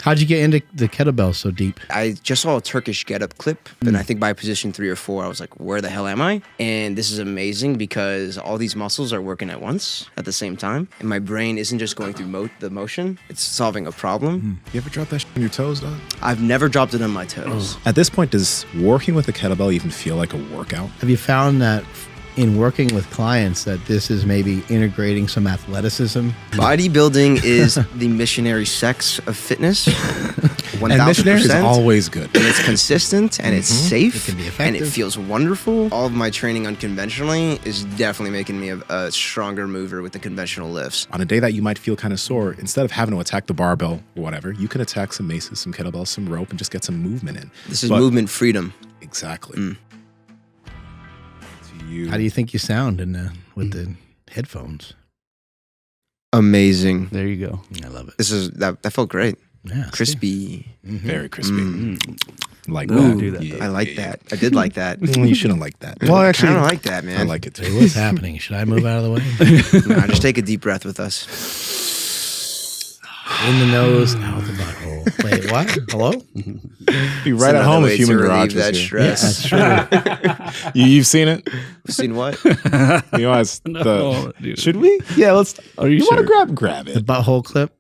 How'd you get into the kettlebell so deep? I just saw a Turkish get-up clip, and I think by position 3 or 4, I was like, where the hell am I? And this is amazing because all these muscles are working at once at the same time, and my brain isn't just going through the motion, it's solving a problem. You ever drop that on your toes, dog? I've never dropped it on my toes. At this point, does working with a kettlebell even feel like a workout? Have you found that in working with clients that this is maybe integrating some athleticism? Bodybuilding is the missionary sex of fitness. 1000%. And missionary is always good. And it's consistent and it's safe. It can be and effective. it feels wonderful. All of my training unconventionally is definitely making me a stronger mover with the conventional lifts. On a day that you might feel kind of sore, instead of having to attack the barbell or whatever, you can attack some maces, some kettlebells, some rope, and just get some movement in. This is movement freedom. Exactly. How do you think you sound with the headphones? Amazing. There you go. I love it. That felt great. Yeah, Crispy. Very crispy. Like Ooh, that. do that, Yeah, I like yeah, that. I did like that. yeah. You shouldn't like that. Well, I actually, kind of like that, man. I like it too. Hey, what's happening? Should I move out of the way? No, just take a deep breath with us. In the nose, out the butthole. Wait, what? Hello? Be right at home if human garage that was here. stress. That's true. You've seen it? Seen what? You know, No, dude. should we? Yeah, let's. Are you want to sure? grab The it? butthole clip.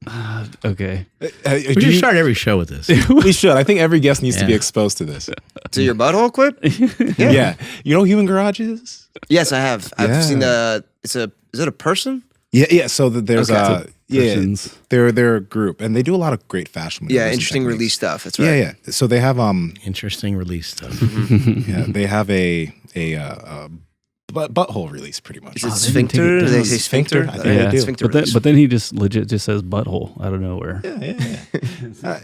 Okay. We should start every show with this. We should. I think every guest needs to be Yeah. exposed to this. To your butthole clip? Yeah. You know who human garage is? Yes, I have. Yeah. I've seen is it a person? Yeah. So there's Okay. Persons. they're a group, and they do a lot of great fashion. Yeah, maneuvers and interesting techniques. release stuff. That's right. Yeah. So they have Interesting release stuff. yeah, they have a butthole release pretty much. Is it they didn't sphincter? take it Do they down. say Sphincter? sphincter? I think they do. Sphincter But then, release. but then he just legit just says butthole out of nowhere. Yeah.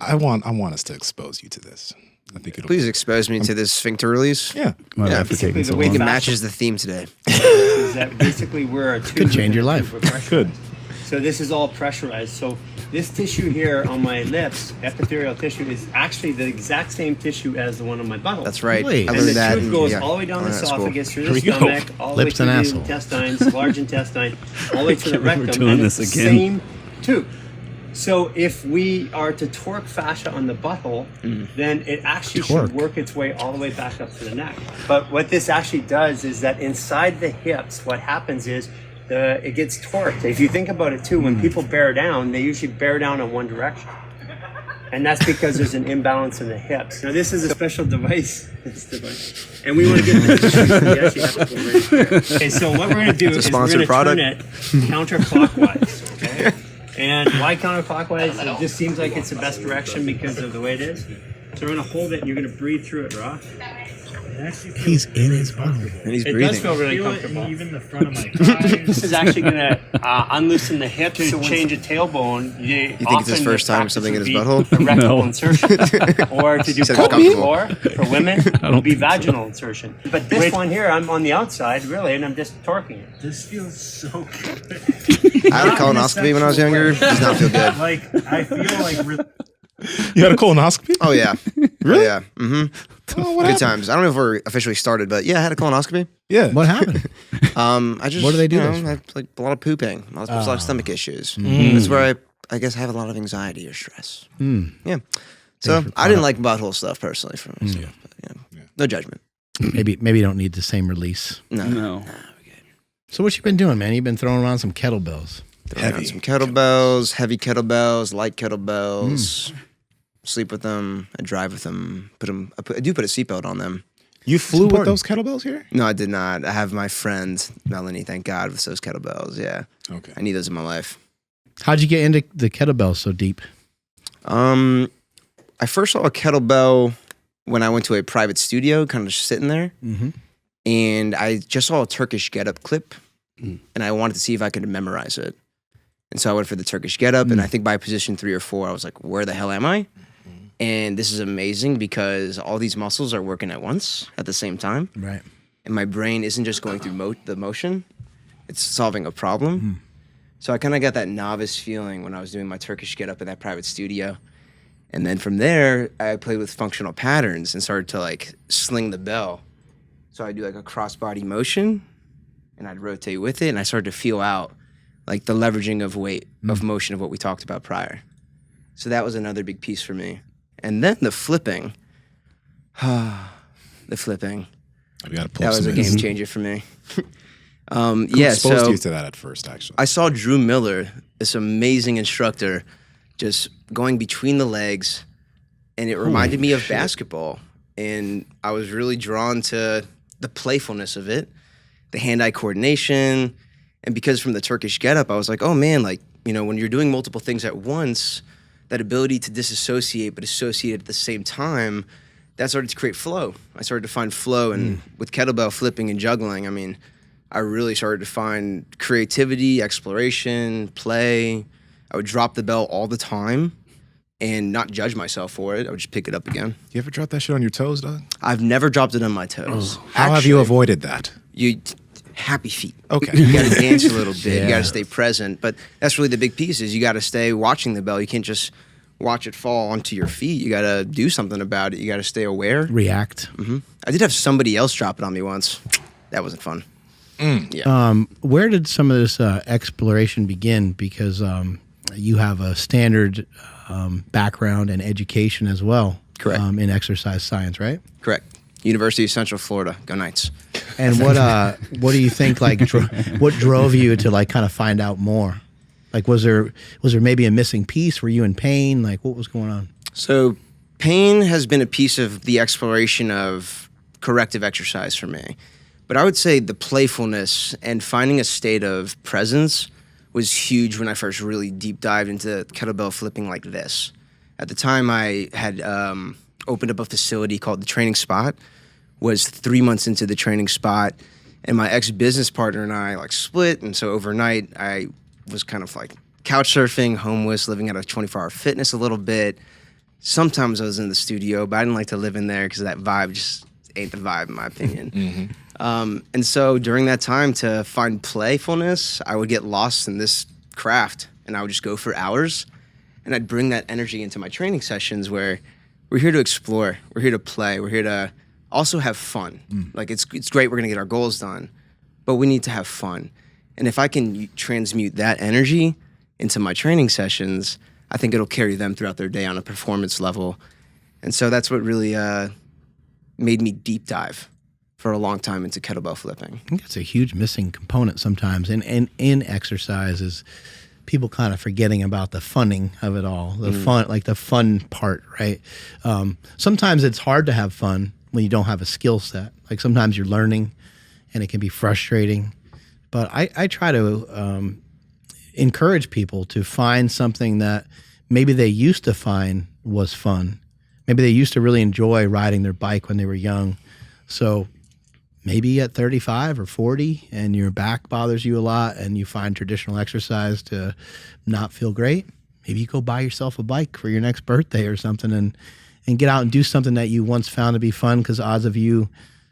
I want us to expose you to this. I think it'll. Please expose me to this sphincter release. Yeah. My Yeah, life is taking the so way I think long. it matches the theme today. Is that basically we're a tube Could change your life. we're pressurized. Good. So this is all pressurized. So this tissue here on my lips, epithelial tissue, is actually the exact same tissue as the one on my butthole. That's right. Really? I And learned the that. tube goes yeah, all the way down the at school. esophagus, through Here the we go. stomach, all the way Lips to and the asshole. intestines, large intestine, all the way to the We're rectum. doing and this it's the again. same tube. So if we are to torque fascia on the butthole, then it actually Torque. should work its way all the way back up to the neck. But what this actually does is that inside the hips, what happens is it gets torqued. If you think about it too, when people bear down, they usually bear down in one direction. And that's because there's an imbalance in the hips. Now this is a special device. And we want to get this. We actually have to go right here. Okay, so what we're going to do is we're sponsored going to turn product. it counterclockwise. Okay. And why counterclockwise? It just seems like it's the best direction because of the way it is. So we're going to hold it and you're going to breathe through it, Ross. He's in his butthole. And he's It breathing. does feel really comfortable. Even the front of my thighs. This is actually going to unloosen the hips to change a tailbone. You think it's his first time something in his butthole? A rectal No. insertion. Or to do Said it's puppy, comfortable. or for women, it would be think so. vaginal insertion. But this one here, I'm on the outside, really, and I'm just torquing it. This feels so good. I had a colonoscopy when I was younger. Does not feel good. Like, I feel like You had a colonoscopy? Oh yeah. Really? Oh, yeah. Mm-hmm. Oh, what Good happened? times. I don't know if we're officially started, but yeah, I had a colonoscopy. Yeah. What happened? I just What do they do You know, those for? I have, like a lot of pooping. A lot of stomach issues. That's where I guess I have a lot of anxiety or stress. Yeah. So I didn't like butthole stuff personally for myself. But, yeah. No judgment. Maybe you don't need the same release. No. So what you been doing, man? You've been throwing around some kettlebells. Throwing around some kettlebells, heavy kettlebells, light kettlebells. Sleep with them. I drive with them. I do put a seatbelt on them. You flew with important. those kettlebells here? No, I did not. I have my friend Melanie. Thank God with those kettlebells. Yeah, Okay. I need those in my life. How'd you get into the kettlebell so deep? I first saw a kettlebell when I went to a private studio, kind of just sitting there, and I just saw a Turkish get-up clip, and I wanted to see if I could memorize it. And so I went for the Turkish get-up, and I think by position 3 or 4, I was like, where the hell am I? And this is amazing because all these muscles are working at once at the same time. Right. And my brain isn't just going through the motion, it's solving a problem. So I kind of got that novice feeling when I was doing my Turkish get-up in that private studio. And then from there, I played with functional patterns and started to like sling the bell. So I'd do like a cross-body motion, and I'd rotate with it, and I started to feel out like the leveraging of weight, of motion, of what we talked about prior. So that was another big piece for me. And then the flipping. The flipping. I've got to pull That was some a game ins. changer for me. Who Yeah, exposed so you to that at first, actually? I saw Drew Miller, this amazing instructor, just going between the legs, and it reminded me of basketball. And I was really drawn to the playfulness of it, the hand-eye coordination, and because from the Turkish getup, I was like, oh man, like, you know, when you're doing multiple things at once, that ability to disassociate but associate at the same time, that started to create flow. I started to find flow, and with kettlebell flipping and juggling, I mean, I really started to find creativity, exploration, play. I would drop the bell all the time and not judge myself for it. I would just pick it up again. You ever drop that shit on your toes, dog? I've never dropped it on my toes. How have you Actually, avoided that? happy feet. Okay. You got to dance a little bit. Yeah. You got to stay present. But that's really the big piece is you got to stay watching the bell. You can't just watch it fall onto your feet. You got to do something about it. You got to stay aware. React. I did have somebody else drop it on me once. That wasn't fun. Where did some of this exploration begin? Because you have a standard background and education as well. Correct. In exercise science, right? Correct. University of Central Florida. Go Knights. And what do you think? Like, what drove you to like kind of find out more? Like, was there maybe a missing piece? Were you in pain? Like, what was going on? So pain has been a piece of the exploration of corrective exercise for me. But I would say the playfulness and finding a state of presence was huge when I first really deep dived into kettlebell flipping like this. At the time, I had opened up a facility called the Training Spot, was 3 months into the Training Spot, and my ex-business partner and I like split, and so overnight I was kind of like couch surfing, homeless, living at a 24-hour fitness a little bit. Sometimes I was in the studio, but I didn't like to live in there because that vibe just ain't the vibe in my opinion. And so during that time to find playfulness, I would get lost in this craft and I would just go for hours and I'd bring that energy into my training sessions where we're here to explore, we're here to play, we're here to also have fun. Like it's great, we're gonna get our goals done, but we need to have fun. And if I can transmute that energy into my training sessions, I think it'll carry them throughout their day on a performance level. And so that's what really made me deep dive for a long time into kettlebell flipping. I think it's a huge missing component sometimes in exercise is people kind of forgetting about the funning of it all, the fun part, right? Sometimes it's hard to have fun when you don't have a skill set. Like sometimes you're learning and it can be frustrating. But I try to encourage people to find something that maybe they used to find was fun. Maybe they used to really enjoy riding their bike when they were young. So maybe at 35 or 40 and your back bothers you a lot and you find traditional exercise to not feel great, maybe you go buy yourself a bike for your next birthday or something and get out and do something that you once found to be fun because odds of you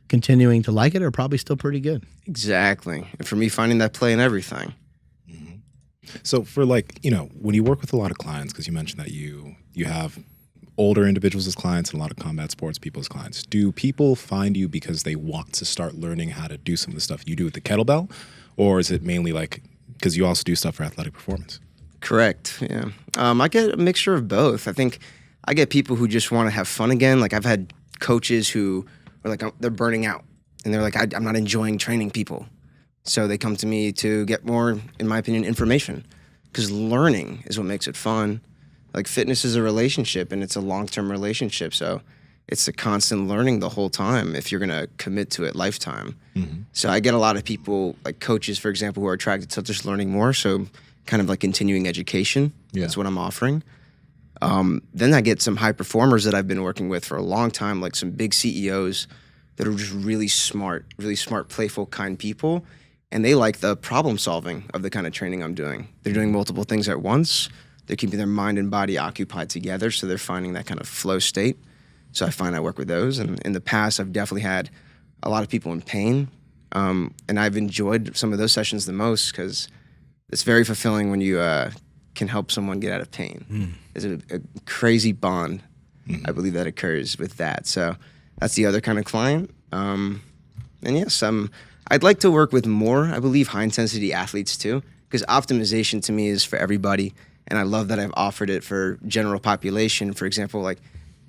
continuing to like it are probably still pretty good. Exactly. And for me, finding that play in everything. So for like, you know, when you work with a lot of clients, because you mentioned that you have older individuals as clients and a lot of combat sports people as clients, do people find you because they want to start learning how to do some of the stuff you do with the kettlebell? Or is it mainly like, because you also do stuff for athletic performance? Correct, yeah. I get a mixture of both. I think I get people who just want to have fun again. Like I've had coaches who are like, they're burning out and they're like, I'm not enjoying training people. So they come to me to get more, in my opinion, information. Because learning is what makes it fun. Like fitness is a relationship and it's a long-term relationship. So it's a constant learning the whole time if you're gonna commit to it lifetime. So I get a lot of people, like coaches, for example, who are attracted to just learning more. So kind of like continuing education. That's what I'm offering. Then I get some high performers that I've been working with for a long time, like some big CEOs that are just really smart, playful, kind people. And they like the problem solving of the kind of training I'm doing. They're doing multiple things at once. They're keeping their mind and body occupied together, so they're finding that kind of flow state. So I find I work with those. And in the past, I've definitely had a lot of people in pain. And I've enjoyed some of those sessions the most because it's very fulfilling when you can help someone get out of pain. There's a crazy bond, I believe, that occurs with that. So that's the other kind of client. And yes, I'd like to work with more, I believe, high-intensity athletes too, because optimization to me is for everybody. And I love that I've offered it for general population. For example, like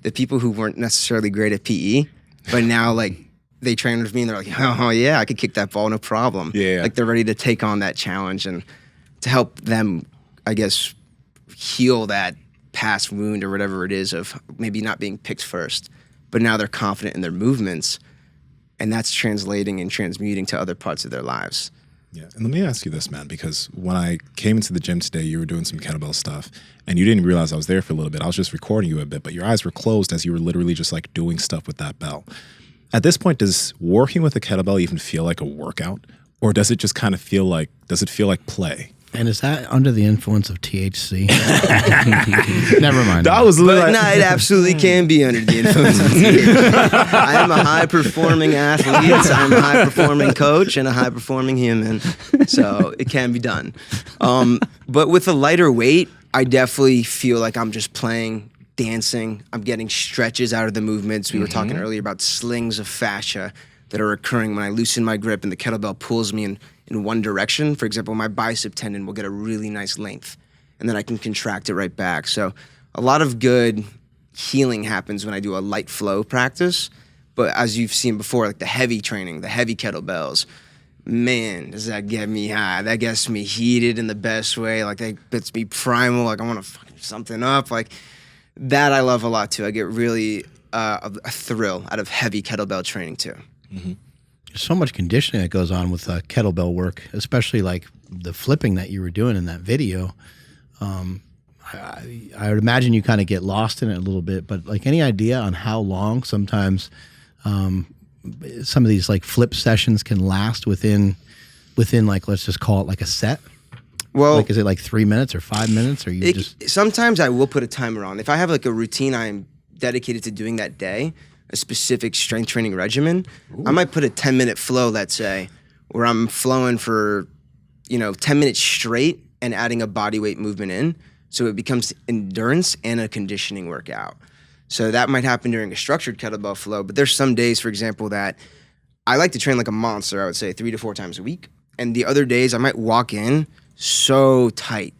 the people who weren't necessarily great at PE, but now like they train with me and they're like, oh yeah, I could kick that ball, no problem. Yeah. Like they're ready to take on that challenge and to help them, I guess, heal that past wound or whatever it is of maybe not being picked first, but now they're confident in their movements, and that's translating and transmuting to other parts of their lives. Yeah, and let me ask you this, man, because when I came into the gym today, you were doing some kettlebell stuff, and you didn't realize I was there for a little bit. I was just recording you a bit, but your eyes were closed as you were literally just like doing stuff with that bell. At this point, does working with a kettlebell even feel like a workout, or does it just kind of feel like play? And is that under the influence of THC? Never mind. That was But literally no, it absolutely can be under the influence of THC. I am a high-performing athlete, I'm a high-performing coach, and a high-performing human, so it can be done. But with a lighter weight, I definitely feel like I'm just playing, dancing. I'm getting stretches out of the movements. We were talking earlier about slings of fascia that are occurring when I loosen my grip and the kettlebell pulls me in one direction. For example, my bicep tendon will get a really nice length, and then I can contract it right back. So a lot of good healing happens when I do a light flow practice. But as you've seen before, like the heavy training, the heavy kettlebells, man, does that get me high. That gets me heated in the best way. Like that gets me primal. Like I want to fucking something up. Like that I love a lot too. I get really a thrill out of heavy kettlebell training too. There's so much conditioning that goes on with kettlebell work, especially like the flipping that you were doing in that video. I would imagine you kind of get lost in it a little bit, but like any idea on how long sometimes some of these like flip sessions can last within like, let's just call it like a set? Well, Like, is it like 3 minutes or 5 minutes, or you sometimes I will put a timer on. If I have like a routine I'm dedicated to doing that day, a specific strength training regimen, I might put a 10-minute flow, let's say, where I'm flowing for, 10 minutes straight and adding a body weight movement in. So it becomes endurance and a conditioning workout. So that might happen during a structured kettlebell flow, but there's some days, for example, that I like to train like a monster, I would say 3 to 4 times a week. And the other days I might walk in so tight,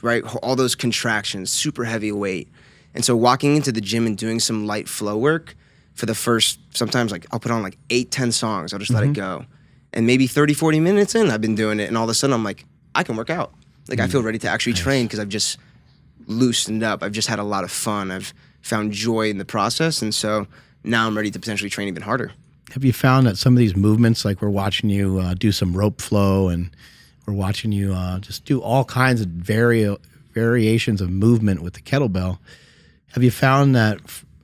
right? All those contractions, super heavy weight. And so walking into the gym and doing some light flow work for the first, sometimes like I'll put on like 8, 10 songs. I'll just let it go. And maybe 30, 40 minutes in, I've been doing it. And all of a sudden I'm like, I can work out. Like I feel ready to actually train because I've just loosened up. I've just had a lot of fun. I've found joy in the process. And so now I'm ready to potentially train even harder. have you found that some of these movements, like we're watching you do some rope flow and we're watching you just do all kinds of variations of movement with the kettlebell, have you found that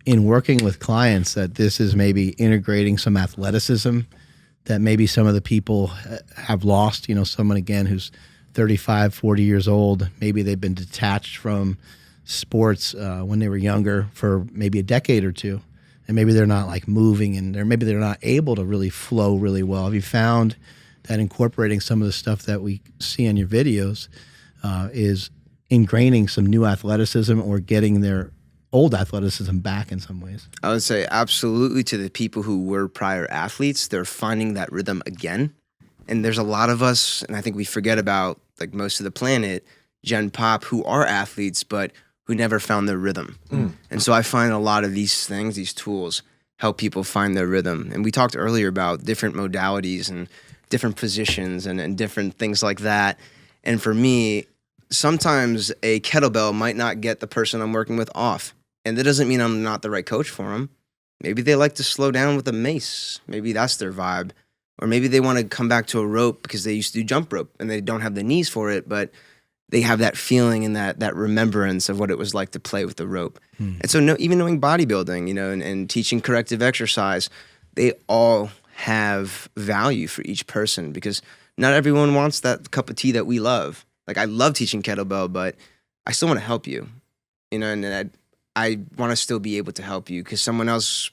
in working with clients that this is maybe integrating some athleticism that maybe some of the people have lost? You know, someone again who's 35, 40 years old, maybe they've been detached from sports when they were younger for maybe a decade or two, and maybe they're not like moving and maybe they're not able to really flow really well. Have you found that incorporating some of the stuff that we see in your videos is ingraining some new athleticism or getting their old athleticism back in some ways? I would say absolutely. To the people who were prior athletes, they're finding that rhythm again. And there's a lot of us, and I think we forget about like most of the planet, Gen Pop, who are athletes, but who never found their rhythm. And so I find a lot of these things, these tools, help people find their rhythm. And we talked earlier about different modalities and different positions and different things like that. And for me, sometimes a kettlebell might not get the person I'm working with off. And that doesn't mean I'm not the right coach for them. Maybe they like to slow down with a mace. Maybe that's their vibe. Or maybe they want to come back to a rope because they used to do jump rope and they don't have the knees for it, but they have that feeling and that remembrance of what it was like to play with the rope. And so even knowing bodybuilding, you know, and teaching corrective exercise, they all have value for each person because not everyone wants that cup of tea that we love. Like I love teaching kettlebell, but I still want to help you, you know, and I want to still be able to help you because someone else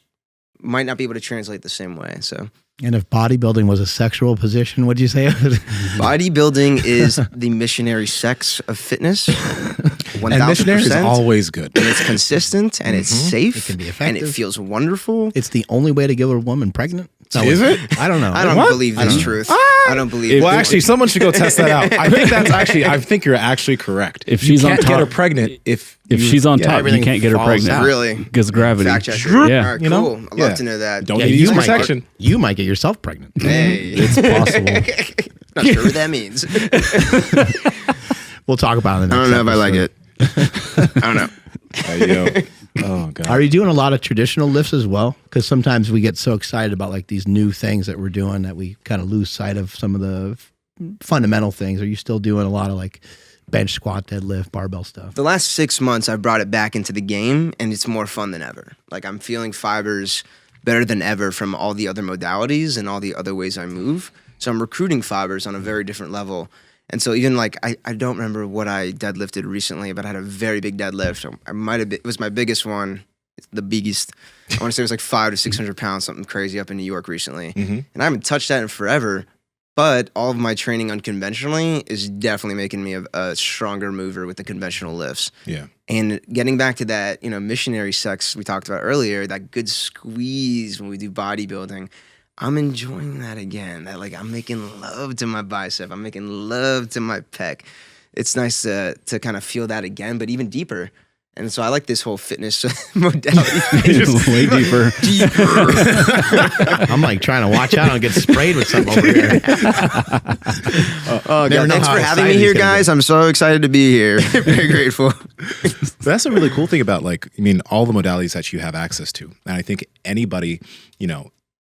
might not be able to translate the same way. So. And if bodybuilding was a sexual position, would you say? Bodybuilding is the missionary sex of fitness. 1000%. And missionary is always good. And it's consistent and it's safe. It can be and effective. it feels wonderful. It's the only way to get a woman pregnant. Is it? I don't know. I don't What? believe this truth. I don't believe. Well, this. actually, someone should go test that out. I think you're actually correct. If you she's on can't get top- her pregnant if she's on top, you everything can't get her falls pregnant. out. Really? Because gravity. Fact check. Yeah. All right, You know? cool. I'd Yeah. love to know that. Don't Yeah, need to use you might protection. you might get yourself pregnant. Hey, It's possible. not sure what that means. We'll talk about it in the I next don't know if I like episode. it. I don't know. Oh god. Are you doing a lot of traditional lifts as well? Because sometimes we get so excited about like these new things that we're doing that we kind of lose sight of some of the fundamental things. Are you still doing a lot of like bench, squat, deadlift, barbell stuff? The last 6 months, I've brought it back into the game, and it's more fun than ever. Like, I'm feeling fibers better than ever from all the other modalities and all the other ways I move. So I'm recruiting fibers on a very different level. And so even like, I don't remember what I deadlifted recently, but I had a very big deadlift. I might have been, it was my biggest one, the biggest. I want to say it was like 500 to 600 pounds, something crazy up in New York recently. And I haven't touched that in forever. But all of my training unconventionally is definitely making me a stronger mover with the conventional lifts. Yeah. And getting back to that, missionary sex we talked about earlier, that good squeeze when we do bodybuilding, I'm enjoying that again. That like I'm making love to my bicep. I'm making love to my pec. It's nice to kind of feel that again, but even deeper. And so I like this whole fitness modality. Way deeper. I'm like trying to watch out and get sprayed with something over here. Oh, Never God. know Thanks how for having me excited here, he's gonna guys. I'm so excited to be here. Very grateful. That's a really cool thing about all the modalities that you have access to. And I think anybody,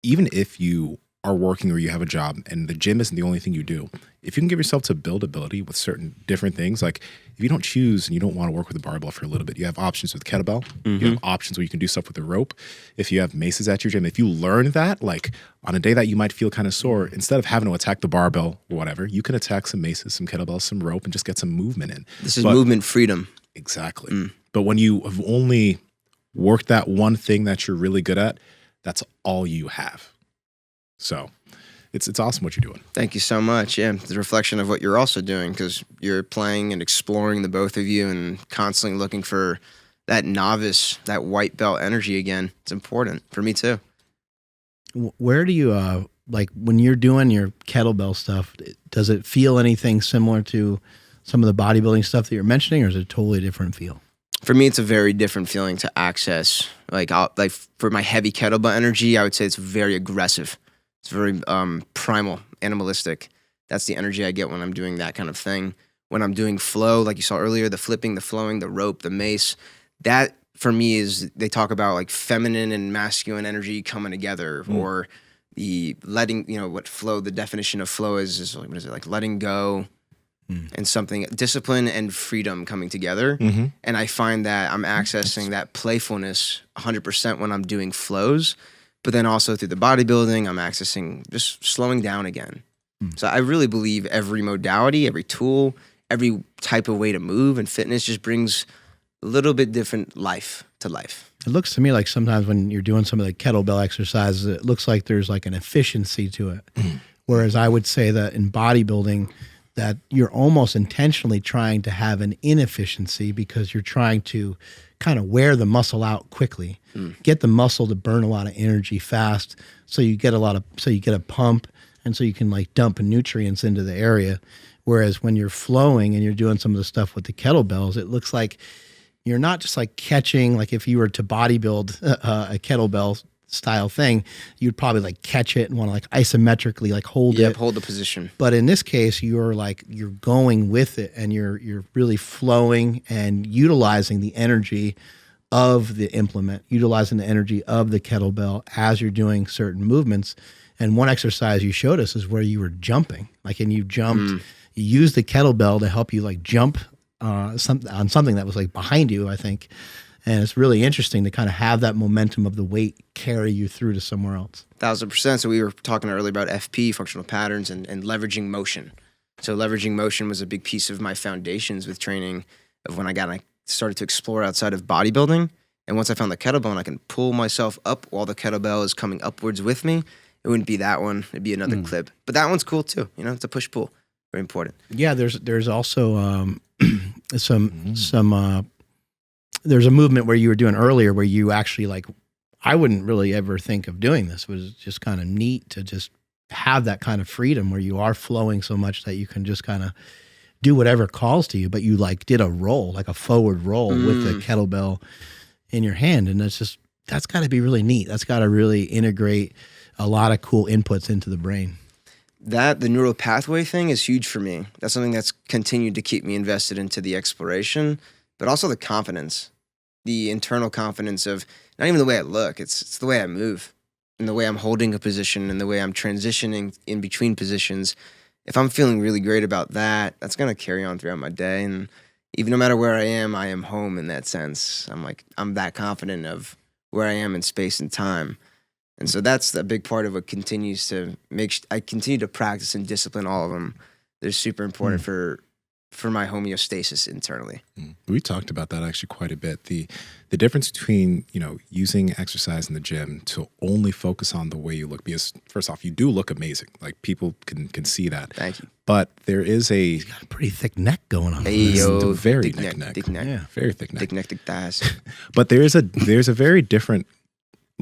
even if you are working or you have a job and the gym isn't the only thing you do, if you can give yourself to build ability with certain different things, like if you don't choose and you don't want to work with a barbell for a little bit, you have options with kettlebell. You have options where you can do stuff with the rope. If you have maces at your gym, if you learn that, like on a day that you might feel kind of sore, instead of having to attack the barbell or whatever, you can attack some maces, some kettlebells, some rope, and just get some movement in. This is movement freedom. Exactly. But when you have only worked that one thing that you're really good at, that's all you have. So it's awesome what you're doing. Thank you so much. Yeah, it's a reflection of what you're also doing because you're playing and exploring the both of you and constantly looking for that novice, that white belt energy again. It's important for me too. Where do you, like when you're doing your kettlebell stuff, does it feel anything similar to some of the bodybuilding stuff that you're mentioning, or is it a totally different feel? For me, it's a very different feeling to access. Like for my heavy kettlebell energy, I would say it's very aggressive. It's very primal, animalistic. That's the energy I get when I'm doing that kind of thing. When I'm doing flow, like you saw earlier, the flipping, the flowing, the rope, the mace, that for me is, they talk about like feminine and masculine energy coming together, or the letting, what flow, the definition of flow is like, what is it, like letting go and something, discipline and freedom coming together. And I find that I'm accessing that playfulness 100% when I'm doing flows. But then also through the bodybuilding, I'm accessing just slowing down again. So I really believe every modality, every tool, every type of way to move and fitness just brings a little bit different life to life. It looks to me like sometimes when you're doing some of the kettlebell exercises, it looks like there's like an efficiency to it. Whereas I would say that in bodybuilding, that you're almost intentionally trying to have an inefficiency because you're trying to kind of wear the muscle out quickly, get the muscle to burn a lot of energy fast, so you get a pump, and so you can like dump nutrients into the area. Whereas when you're flowing and you're doing some of the stuff with the kettlebells, it looks like you're not just like catching, like if you were to bodybuild a kettlebell style thing, you'd probably like catch it and want to like isometrically like hold it. Hold the position. But in this case, you're going with it, and you're really flowing and utilizing the energy of the implement, utilizing the energy of the kettlebell as you're doing certain movements. And one exercise you showed us is where you were jumping, and you jumped, you used the kettlebell to help you like jump on something that was like behind you, I think. And it's really interesting to kind of have that momentum of the weight carry you through to somewhere else. 1000%. So we were talking earlier about FP, functional patterns, and leveraging motion. So leveraging motion was a big piece of my foundations with training of when I started to explore outside of bodybuilding. And once I found the kettlebell and I can pull myself up while the kettlebell is coming upwards with me, it wouldn't be that one. It'd be another clip. But that one's cool too. It's a push-pull. Very important. Yeah, there's also there's a movement where you were doing earlier where you actually like I wouldn't really ever think of doing this. It was just kind of neat to just have that kind of freedom where you are flowing so much that you can just kind of do whatever calls to you, but you like did a roll, like a forward roll with the kettlebell in your hand. And that's got to be really neat. That's got to really integrate a lot of cool inputs into the brain. The neural pathway thing is huge for me. That's something that's continued to keep me invested into the exploration, but also the confidence, the internal confidence of not even the way I look, it's the way I move and the way I'm holding a position and the way I'm transitioning in between positions. If I'm feeling really great about that, that's going to carry on throughout my day. And even no matter where I am home in that sense. I'm that confident of where I am in space and time. And so that's a big part of what continues to I continue to practice and discipline all of them. They're super important for my homeostasis internally. We talked about that actually quite a bit. The difference between, using exercise in the gym to only focus on the way you look, because first off, you do look amazing. Like people can see that. Thank you. But there is He's got a pretty thick neck going on. Hey, yo, very thick thick neck. Thick neck. Yeah. Very thick neck. Thick neck, thick thighs. But there's a very different,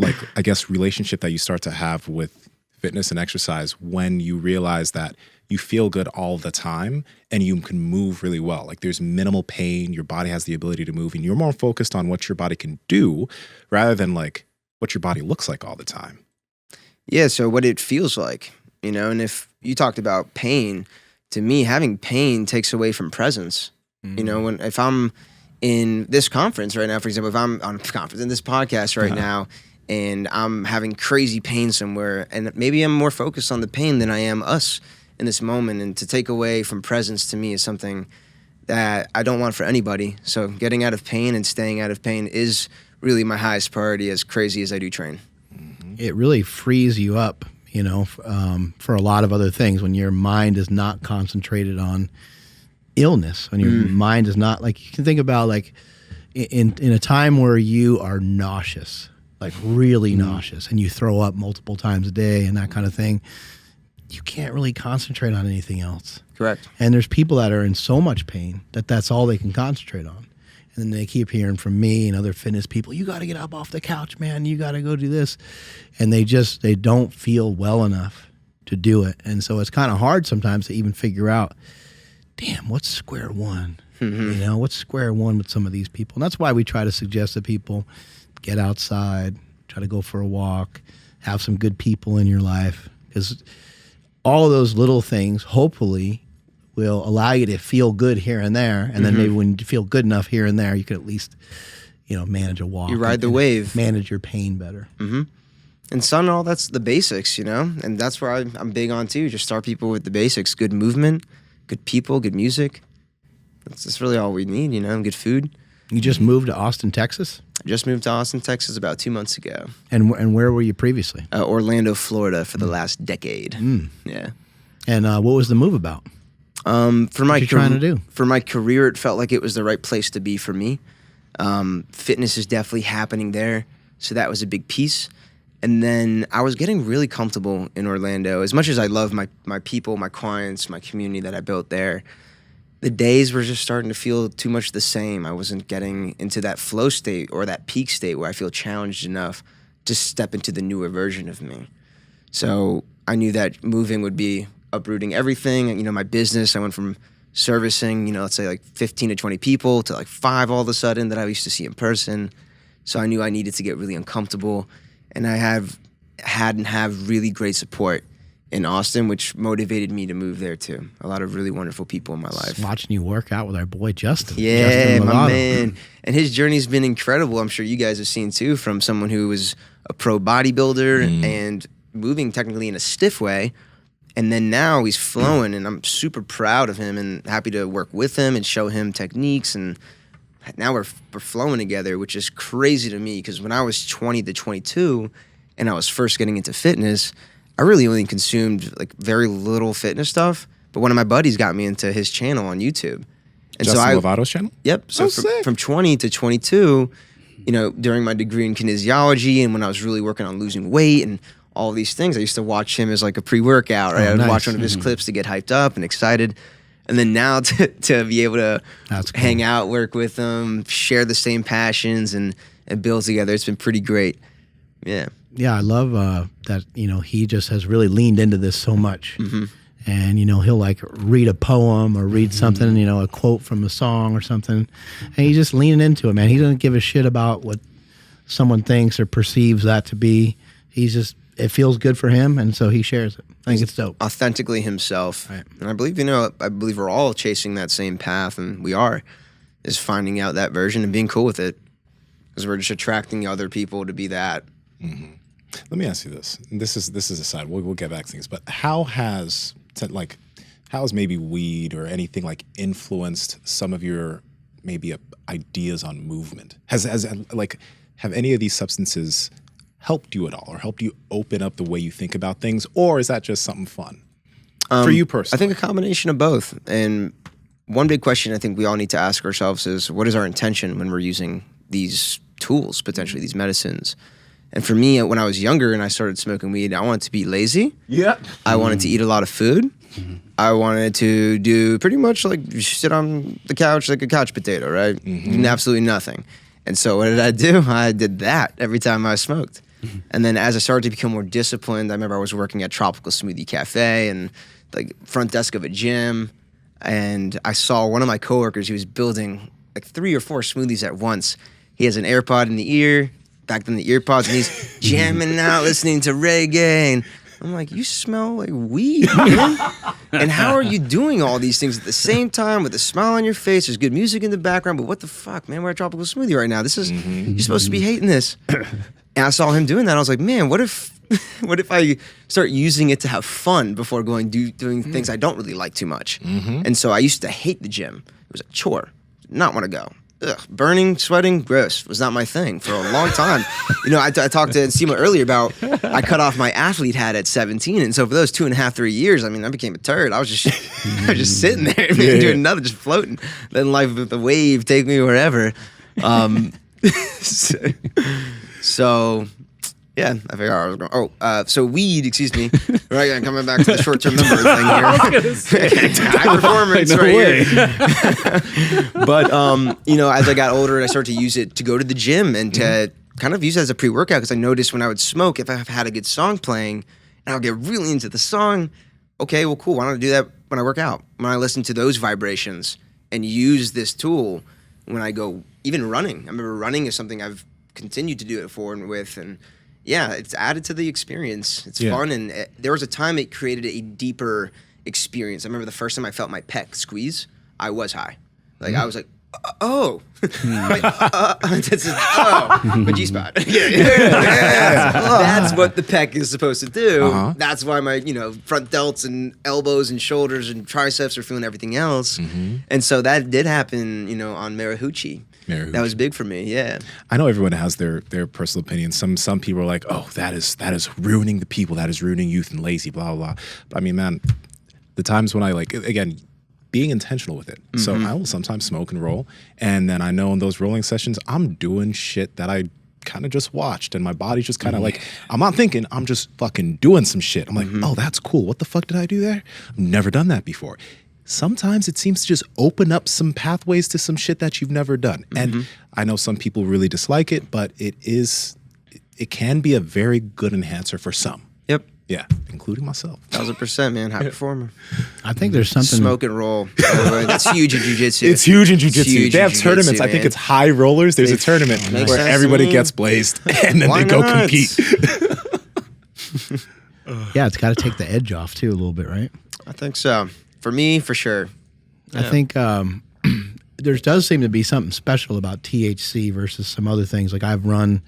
I guess, relationship that you start to have with fitness and exercise when you realize that you feel good all the time and you can move really well. Like there's minimal pain, your body has the ability to move, and you're more focused on what your body can do rather than like what your body looks like all the time. Yeah, so what it feels like, and if you talked about pain, to me, having pain takes away from presence. If I'm in this conference right now, for example, if I'm on a conference, in this podcast right now, and I'm having crazy pain somewhere, and maybe I'm more focused on the pain than I am us in this moment, and to take away from presence to me is something that I don't want for anybody. So getting out of pain and staying out of pain is really my highest priority, as crazy as I do train. It really frees you up, for a lot of other things when your mind is not concentrated on illness, when your mind is not, like, you can think about like in a time where you are nauseous, like really nauseous, and you throw up multiple times a day and that kind of thing, you can't really concentrate on anything else. Correct. And there's people that are in so much pain that that's all they can concentrate on. And then they keep hearing from me and other fitness people, you got to get up off the couch, man. You got to go do this. And they don't feel well enough to do it. And so it's kind of hard sometimes to even figure out, damn, what's square one? What's square one with some of these people? And that's why we try to suggest to people, get outside, try to go for a walk, have some good people in your life. Because all of those little things, hopefully, will allow you to feel good here and there. And then maybe when you feel good enough here and there, you can at least, manage a walk. You ride the wave. Manage your pain better. And son, all that's the basics, and that's where I'm big on too. Just start people with the basics: good movement, good people, good music. That's really all we need, and good food. You just moved to Austin, Texas? I just moved to Austin, Texas about 2 months ago. And where were you previously? Orlando, Florida for the last decade. Yeah. And what was the move about? For my what you trying to do? For my career, it felt like it was the right place to be for me. Fitness is definitely happening there, so that was a big piece. And then I was getting really comfortable in Orlando. As much as I love my people, my clients, my community that I built there, the days were just starting to feel too much the same. I wasn't getting into that flow state or that peak state where I feel challenged enough to step into the newer version of me. So I knew that moving would be uprooting everything. My business, I went from servicing, let's say like 15 to 20 people to like 5 all of a sudden that I used to see in person. So I knew I needed to get really uncomfortable. And I have really great support in Austin, which motivated me to move there too. A lot of really wonderful people in my life. Just watching you work out with our boy Justin. Yeah, Justin my Lovato. man. And his journey's been incredible. I'm sure you guys have seen too, from someone who was a pro bodybuilder and moving technically in a stiff way. And then now he's flowing, and I'm super proud of him and happy to work with him and show him techniques. And now we're flowing together, which is crazy to me, because when I was 20 to 22 and I was first getting into fitness, I really only consumed like very little fitness stuff. But one of my buddies got me into his channel on YouTube. And Justin Lovato's channel? Yep. So from 20 to 22, during my degree in kinesiology and when I was really working on losing weight and all these things, I used to watch him as like a pre-workout, right? I'd watch one of his clips to get hyped up and excited. And then now to be able to hang out, work with him, share the same passions and build together, it's been pretty great. Yeah, I love that, he just has really leaned into this so much. And, he'll like read a poem or read something, a quote from a song or something. And he's just leaning into it, man. He doesn't give a shit about what someone thinks or perceives that to be. It feels good for him. And so he shares it. I think it's dope. Authentically himself. Right. And I believe, we're all chasing that same path, and we are, is finding out that version and being cool with it. Because we're just attracting other people to be that. Let me ask you this. This is aside. We'll get back to things. But how has maybe weed or anything like influenced some of your maybe ideas on movement? Have any of these substances helped you at all, or helped you open up the way you think about things, or is that just something fun for you personally? I think a combination of both. And one big question I think we all need to ask ourselves is, what is our intention when we're using these tools, potentially these medicines? And for me, when I was younger and I started smoking weed, I wanted to be lazy. Yeah. I wanted to eat a lot of food. I wanted to do pretty much like sit on the couch like a couch potato, right? Doing absolutely nothing. And so what did I do? I did that every time I smoked. And then as I started to become more disciplined, I remember I was working at Tropical Smoothie Cafe and like front desk of a gym. And I saw one of my coworkers, he was building like 3 or 4 smoothies at once. He has an AirPod in the ear, back then the earpods, and he's jamming out, listening to reggae. And I'm like, you smell like weed, man. And how are you doing all these things at the same time with a smile on your face? There's good music in the background, but what the fuck, man? We're at Tropical Smoothie right now. This is, you're supposed to be hating this. And I saw him doing that. I was like, man, what if I start using it to have fun before doing things I don't really like too much? And so I used to hate the gym. It was a chore. Not want to go. Ugh, burning, sweating, gross. Was not my thing for a long time. I talked to Nsima earlier about I cut off my athlete hat at 17, and so for those 2.5, 3 years, I became a turd. I was just sitting there, doing nothing, just floating, letting life with the wave take me wherever. So yeah, I figured I was going. So weed, excuse me. Right, coming back to the short-term memory thing here. High performance right here. But as I got older and I started to use it to go to the gym and to kind of use it as a pre-workout, because I noticed when I would smoke, if I had a good song playing and I'll get really into the song, okay, well, cool. Why don't I do that when I work out? When I listen to those vibrations and use this tool when I go even running. I remember running is something I've continued to do it for and with, and yeah, it's added to the experience. It's fun, and there was a time it created a deeper experience. I remember the first time I felt my pec squeeze, I was high. Like I was like, oh, my G-spot. That's what the pec is supposed to do. That's why my front delts and elbows and shoulders and triceps are feeling everything else. And so that did happen, on Marihucci. That was big for me, yeah. I know everyone has their personal opinions. Some people are like, oh, that is ruining the people, that is ruining youth and lazy, blah, blah, blah. But I mean, man, the times when I again, being intentional with it. So I will sometimes smoke and roll, and then I know in those rolling sessions, I'm doing shit that I kind of just watched, and my body's just kind of like, I'm not thinking, I'm just fucking doing some shit. I'm like, oh, that's cool. What the fuck did I do there? I've never done that before. Sometimes it seems to just open up some pathways to some shit that you've never done. And I know some people really dislike it, but it can be a very good enhancer for some. Yep. Yeah, including myself. 1000%, man. High performer. I think there's something. Smoke and roll. That's huge in jiu-jitsu. It's huge in jiu-jitsu. They have tournaments. I think it's High Rollers. There's a tournament where everybody gets blazed, and then they go compete. Yeah, it's got to take the edge off too a little bit, right? I think so. For me, for sure. I think there does seem to be something special about THC versus some other things. Like I've run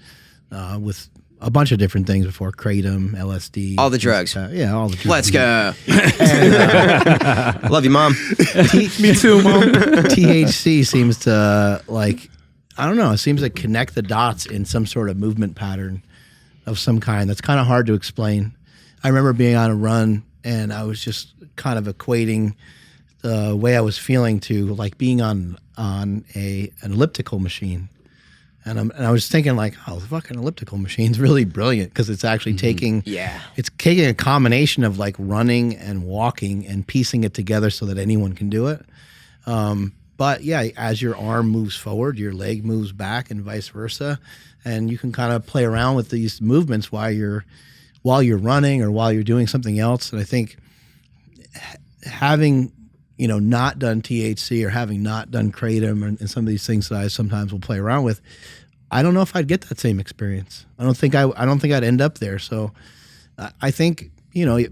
with a bunch of different things before, kratom, LSD. All the drugs. Yeah, all the drugs. Let's go. And, love you, Mom. Me too, Mom. THC seems to I don't know, it seems to connect the dots in some sort of movement pattern of some kind that's kind of hard to explain. I remember being on a run and I was just kind of equating the way I was feeling to like being on an elliptical machine. And I was thinking the fucking elliptical machine's really brilliant because it's actually taking a combination of like running and walking and piecing it together so that anyone can do it. But But yeah, as your arm moves forward, your leg moves back, and vice versa, and you can kind of play around with these movements while you're running or while you're doing something else. And I think having not done THC or having not done kratom and some of these things that I sometimes will play around with, I don't know if I'd get that same experience. I don't think I'd end up there. So I think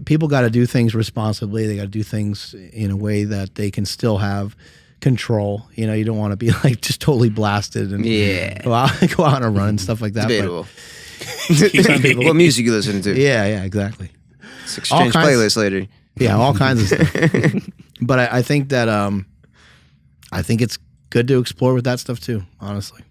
people got to do things responsibly. They got to do things in a way that they can still have control. You don't want to be like just totally blasted and go out on a run and stuff like that. Debatable. What music you listen to? Yeah, exactly. Let's exchange playlists later. Yeah, all kinds of stuff. But I think that I think it's good to explore with that stuff too, honestly.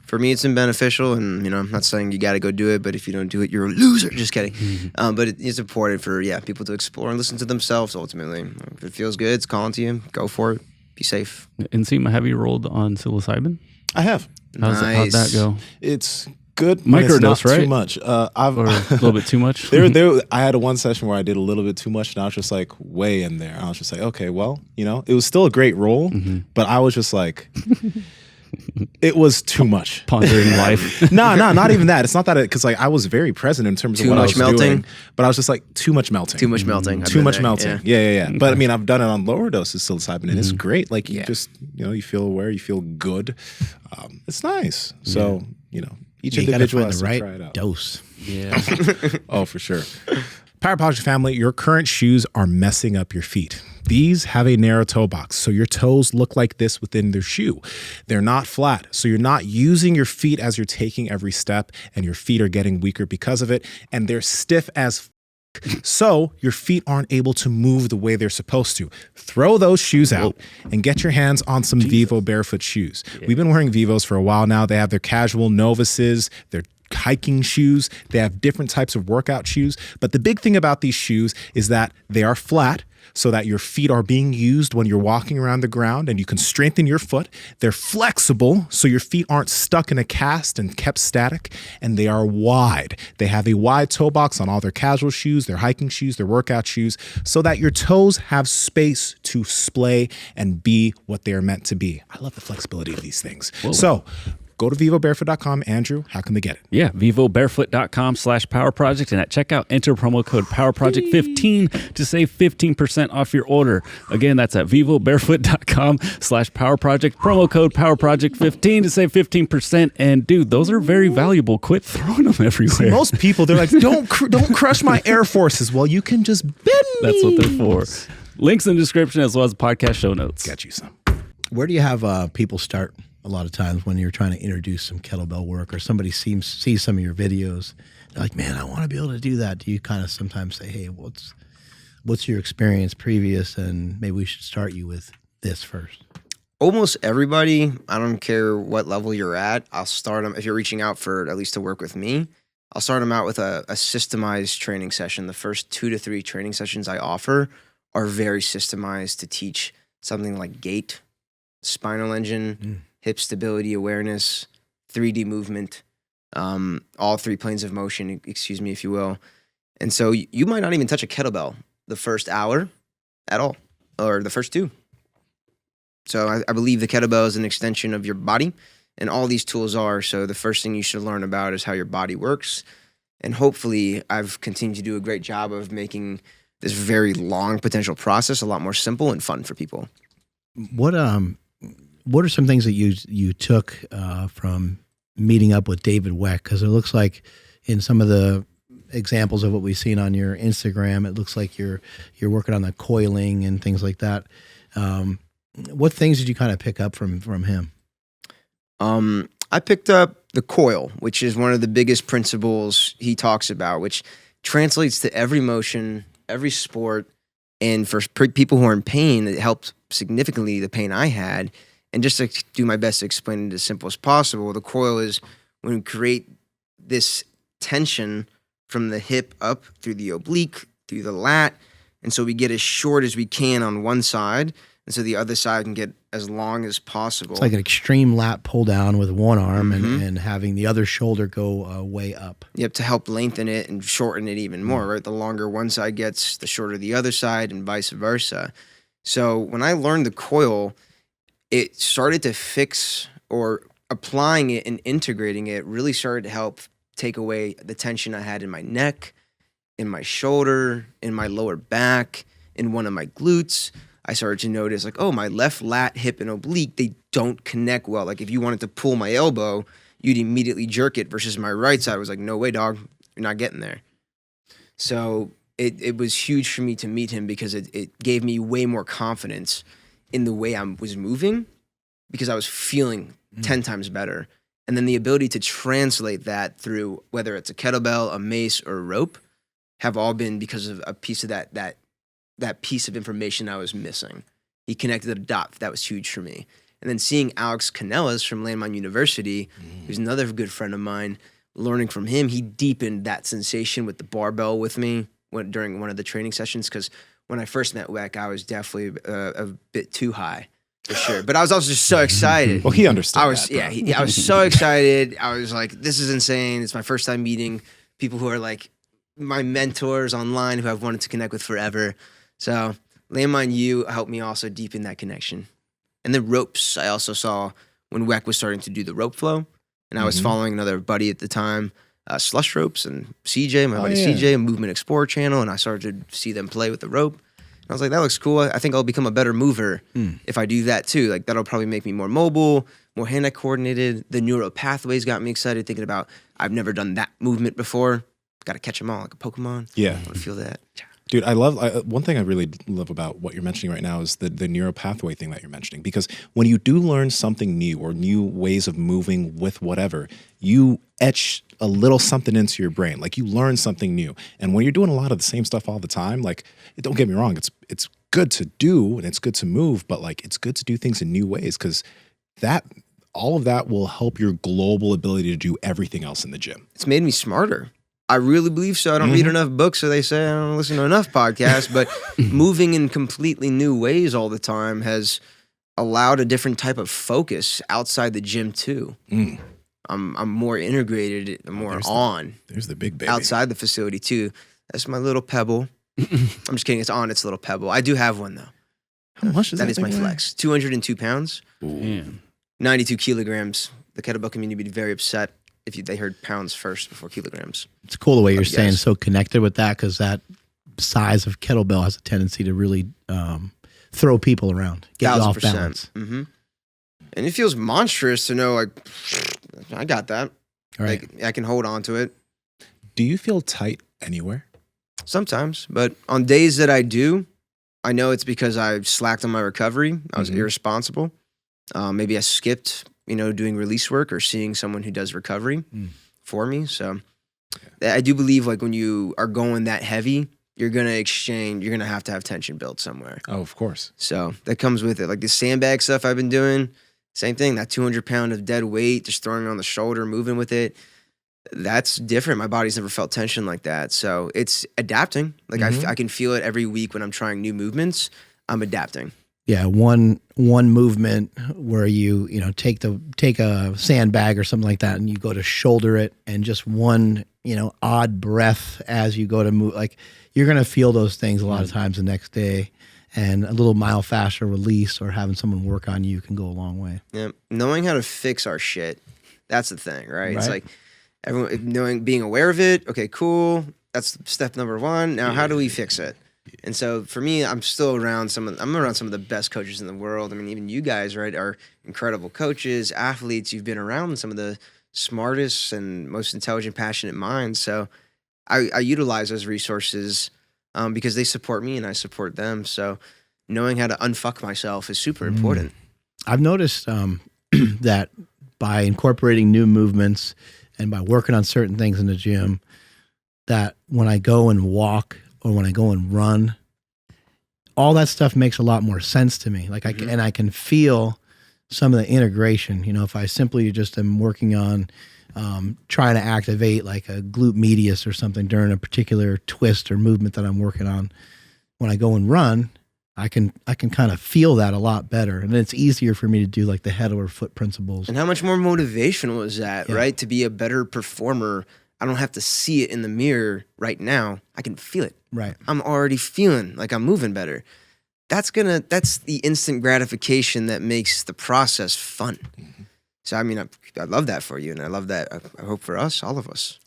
For me, it's been beneficial, and I'm not saying you got to go do it, but if you don't do it, you're a loser. Just kidding. But it's important for people to explore and listen to themselves. Ultimately, if it feels good, it's calling to you. Go for it. Be safe. Nsima, have you rolled on psilocybin? I have. How'd that go? It's good. When it's Microdose, not right? Too much. I've Or a little bit too much? I had one session where I did a little bit too much, and I was just like way in there. I was just like, okay, well, it was still a great roll, but I was just like, it was too much. Pondering life. No, not even that. It's not that because I was very present in terms of what I was doing, but I was just like too much melting. Too much melting. Too much melting. Yeah. But I mean, I've done it on lower doses psilocybin, and it's great. Like you just, you feel aware, you feel good. It's nice. So each individual has to try it out. Dose. Yeah. Oh, for sure. Power Project family, your current shoes are messing up your feet. These have a narrow toe box, so your toes look like this within their shoe. They're not flat, so you're not using your feet as you're taking every step, and your feet are getting weaker because of it, and they're stiff as so your feet aren't able to move the way they're supposed to. Throw those shoes out and get your hands on some Vivo barefoot shoes. We've been wearing Vivos for a while now. They have their casual Novices, their hiking shoes. They have different types of workout shoes. But the big thing about these shoes is that they are flat, so that your feet are being used when you're walking around the ground and you can strengthen your foot. They're flexible, so your feet aren't stuck in a cast and kept static. And they are wide. They have a wide toe box on all their casual shoes, their hiking shoes, their workout shoes, so that your toes have space to splay and be what they are meant to be. I love the flexibility of these things. So go to vivobarefoot.com. Andrew, how can they get it? Yeah, vivobarefoot.com/powerproject. And at checkout, enter promo code PowerProject15 to save 15% off your order. Again, that's at vivobarefoot.com/powerproject. Promo code PowerProject15 to save 15%. And dude, those are very valuable. Quit throwing them everywhere. Most people, they're like, don't crush my Air Forces. Well, you can just bend me. That's what they're for. Links in the description as well as podcast show notes. Got you some. Where do you have people start a lot of times when you're trying to introduce some kettlebell work, or somebody sees some of your videos? They're like, man, I want to be able to do that. Do you kind of sometimes say, hey, what's your experience previous, and maybe we should start you with this first? Almost everybody, I don't care what level you're at, I'll start them, if you're reaching out for at least to work with me, I'll start them out with a systemized training session. The first 2 to 3 training sessions I offer are very systemized to teach something like gait, spinal engine, hip stability awareness, 3D movement, all 3 planes of motion, excuse me, if you will. And so you might not even touch a kettlebell the first hour at all, or the first 2. So I believe the kettlebell is an extension of your body, and all these tools are. So the first thing you should learn about is how your body works. And hopefully I've continued to do a great job of making this very long potential process a lot more simple and fun for people. What are some things that you took from meeting up with David Weck? Because it looks like in some of the examples of what we've seen on your Instagram, it looks like you're working on the coiling and things like that. What things did you kind of pick up from him? I picked up the coil, which is one of the biggest principles he talks about, which translates to every motion, every sport. And for people who are in pain, it helped significantly the pain I had. And just to do my best to explain it as simple as possible, the coil is when we create this tension from the hip up through the oblique, through the lat. And so we get as short as we can on one side. And so the other side can get as long as possible. It's like an extreme lat pull down with one arm and having the other shoulder go way up. Yep, to help lengthen it and shorten it even more, right? The longer one side gets, the shorter the other side, and vice versa. So when I learned the coil, it started to fix, or applying it and integrating it really started to help take away the tension I had in my neck, in my shoulder, in my lower back, in one of my glutes. I started to notice like, oh, my left lat, hip, and oblique, they don't connect well. Like if you wanted to pull my elbow, you'd immediately jerk it, versus my right side was like, no way, dog, you're not getting there. So it was huge for me to meet him, because it gave me way more confidence in the way I was moving, because I was feeling 10 times better. And then the ability to translate that through, whether it's a kettlebell, a mace, or a rope, have all been because of a piece of that piece of information I was missing. He connected the dot. That was huge for me. And then seeing Alex Canellas from Landmine University, who's another good friend of mine, learning from him, he deepened that sensation with the barbell with me during one of the training sessions. Because when I first met Weck, I was definitely a bit too high, for sure. But I was also just so excited. Well, he understood. I was, that, I was so excited. I was like, this is insane. It's my first time meeting people who are like my mentors online, who I've wanted to connect with forever. So Landmine U helped me also deepen that connection. And the ropes, I also saw when Weck was starting to do the rope flow, and I was following another buddy at the time, Slush Ropes, and CJ, my buddy CJ, a Movement Explorer channel, and I started to see them play with the rope. And I was like, that looks cool. I think I'll become a better mover if I do that too. Like that'll probably make me more mobile, more hand-eye coordinated. The Neuro pathways got me excited, thinking about, I've never done that movement before. Got to catch them all like a Pokemon. Yeah. I want to feel that. Dude, one thing I really love about what you're mentioning right now is the neuro pathway thing that you're mentioning. Because when you do learn something new, or new ways of moving with whatever, you etch a little something into your brain. Like you learn something new. And when you're doing a lot of the same stuff all the time, like, don't get me wrong, it's good to do and it's good to move, but like it's good to do things in new ways, because all of that will help your global ability to do everything else in the gym. It's made me smarter. I really believe so. I don't read enough books, so they say I don't listen to enough podcasts, but moving in completely new ways all the time has allowed a different type of focus outside the gym too. I'm more integrated, I'm more There's the big baby. outside the facility too. That's my little pebble. I'm just kidding. It's on its little pebble. I do have one though. How much is that? That is my flex. 202 pounds, Man. 92 kilograms. The kettlebell community would be very upset if they heard pounds first before kilograms. It's cool the way you're Love you saying guys. so connected with that, because that size of kettlebell has a tendency to really throw people around, get you off 1000%. balance. And it feels monstrous to know, like, I got that. Right. Like, I can hold on to it Do you feel tight anywhere? sometimes, but on days that I do, I know it's because I slacked on my recovery. I was irresponsible. Maybe I skipped, doing release work or seeing someone who does recovery for me. So I do believe, like, when you are going that heavy, you're going to have to have tension built somewhere. Oh, of course. So that comes with it. Like the sandbag stuff I've been doing, same thing, that 200 pound of dead weight, just throwing it on the shoulder, moving with it. That's different. My body's never felt tension like that. So it's adapting. Like I can feel it every week when I'm trying new movements. I'm adapting. Yeah, one movement where you take a sandbag or something like that, and you go to shoulder it, and just one odd breath as you go to move, like you're gonna feel those things a lot of times the next day, and a little myofascial release or having someone work on you can go a long way. Yeah, knowing how to fix our shit, that's the thing, right? It's like being aware of it. Okay, cool. That's step number one. Now, how do we fix it? And so for me, I'm around some of the best coaches in the world. I mean, even you guys, right, are incredible coaches, athletes. You've been around some of the smartest and most intelligent, passionate minds. So I utilize those resources because they support me and I support them. So knowing how to unfuck myself is super important. I've noticed that by incorporating new movements and by working on certain things in the gym, that when I go and walk or when I go and run, all that stuff makes a lot more sense to me. Like I can feel some of the integration. If I simply just am working on trying to activate like a glute medius or something during a particular twist or movement that I'm working on, when I go and run, I can kind of feel that a lot better, and it's easier for me to do like the head over foot principles. And how much more motivational is that, right? To be a better performer. I don't have to see it in the mirror right now. I can feel it. Right. I'm already feeling like I'm moving better. that's the instant gratification that makes the process fun. So I mean, I love that for you, and I love that. I hope for us, all of us.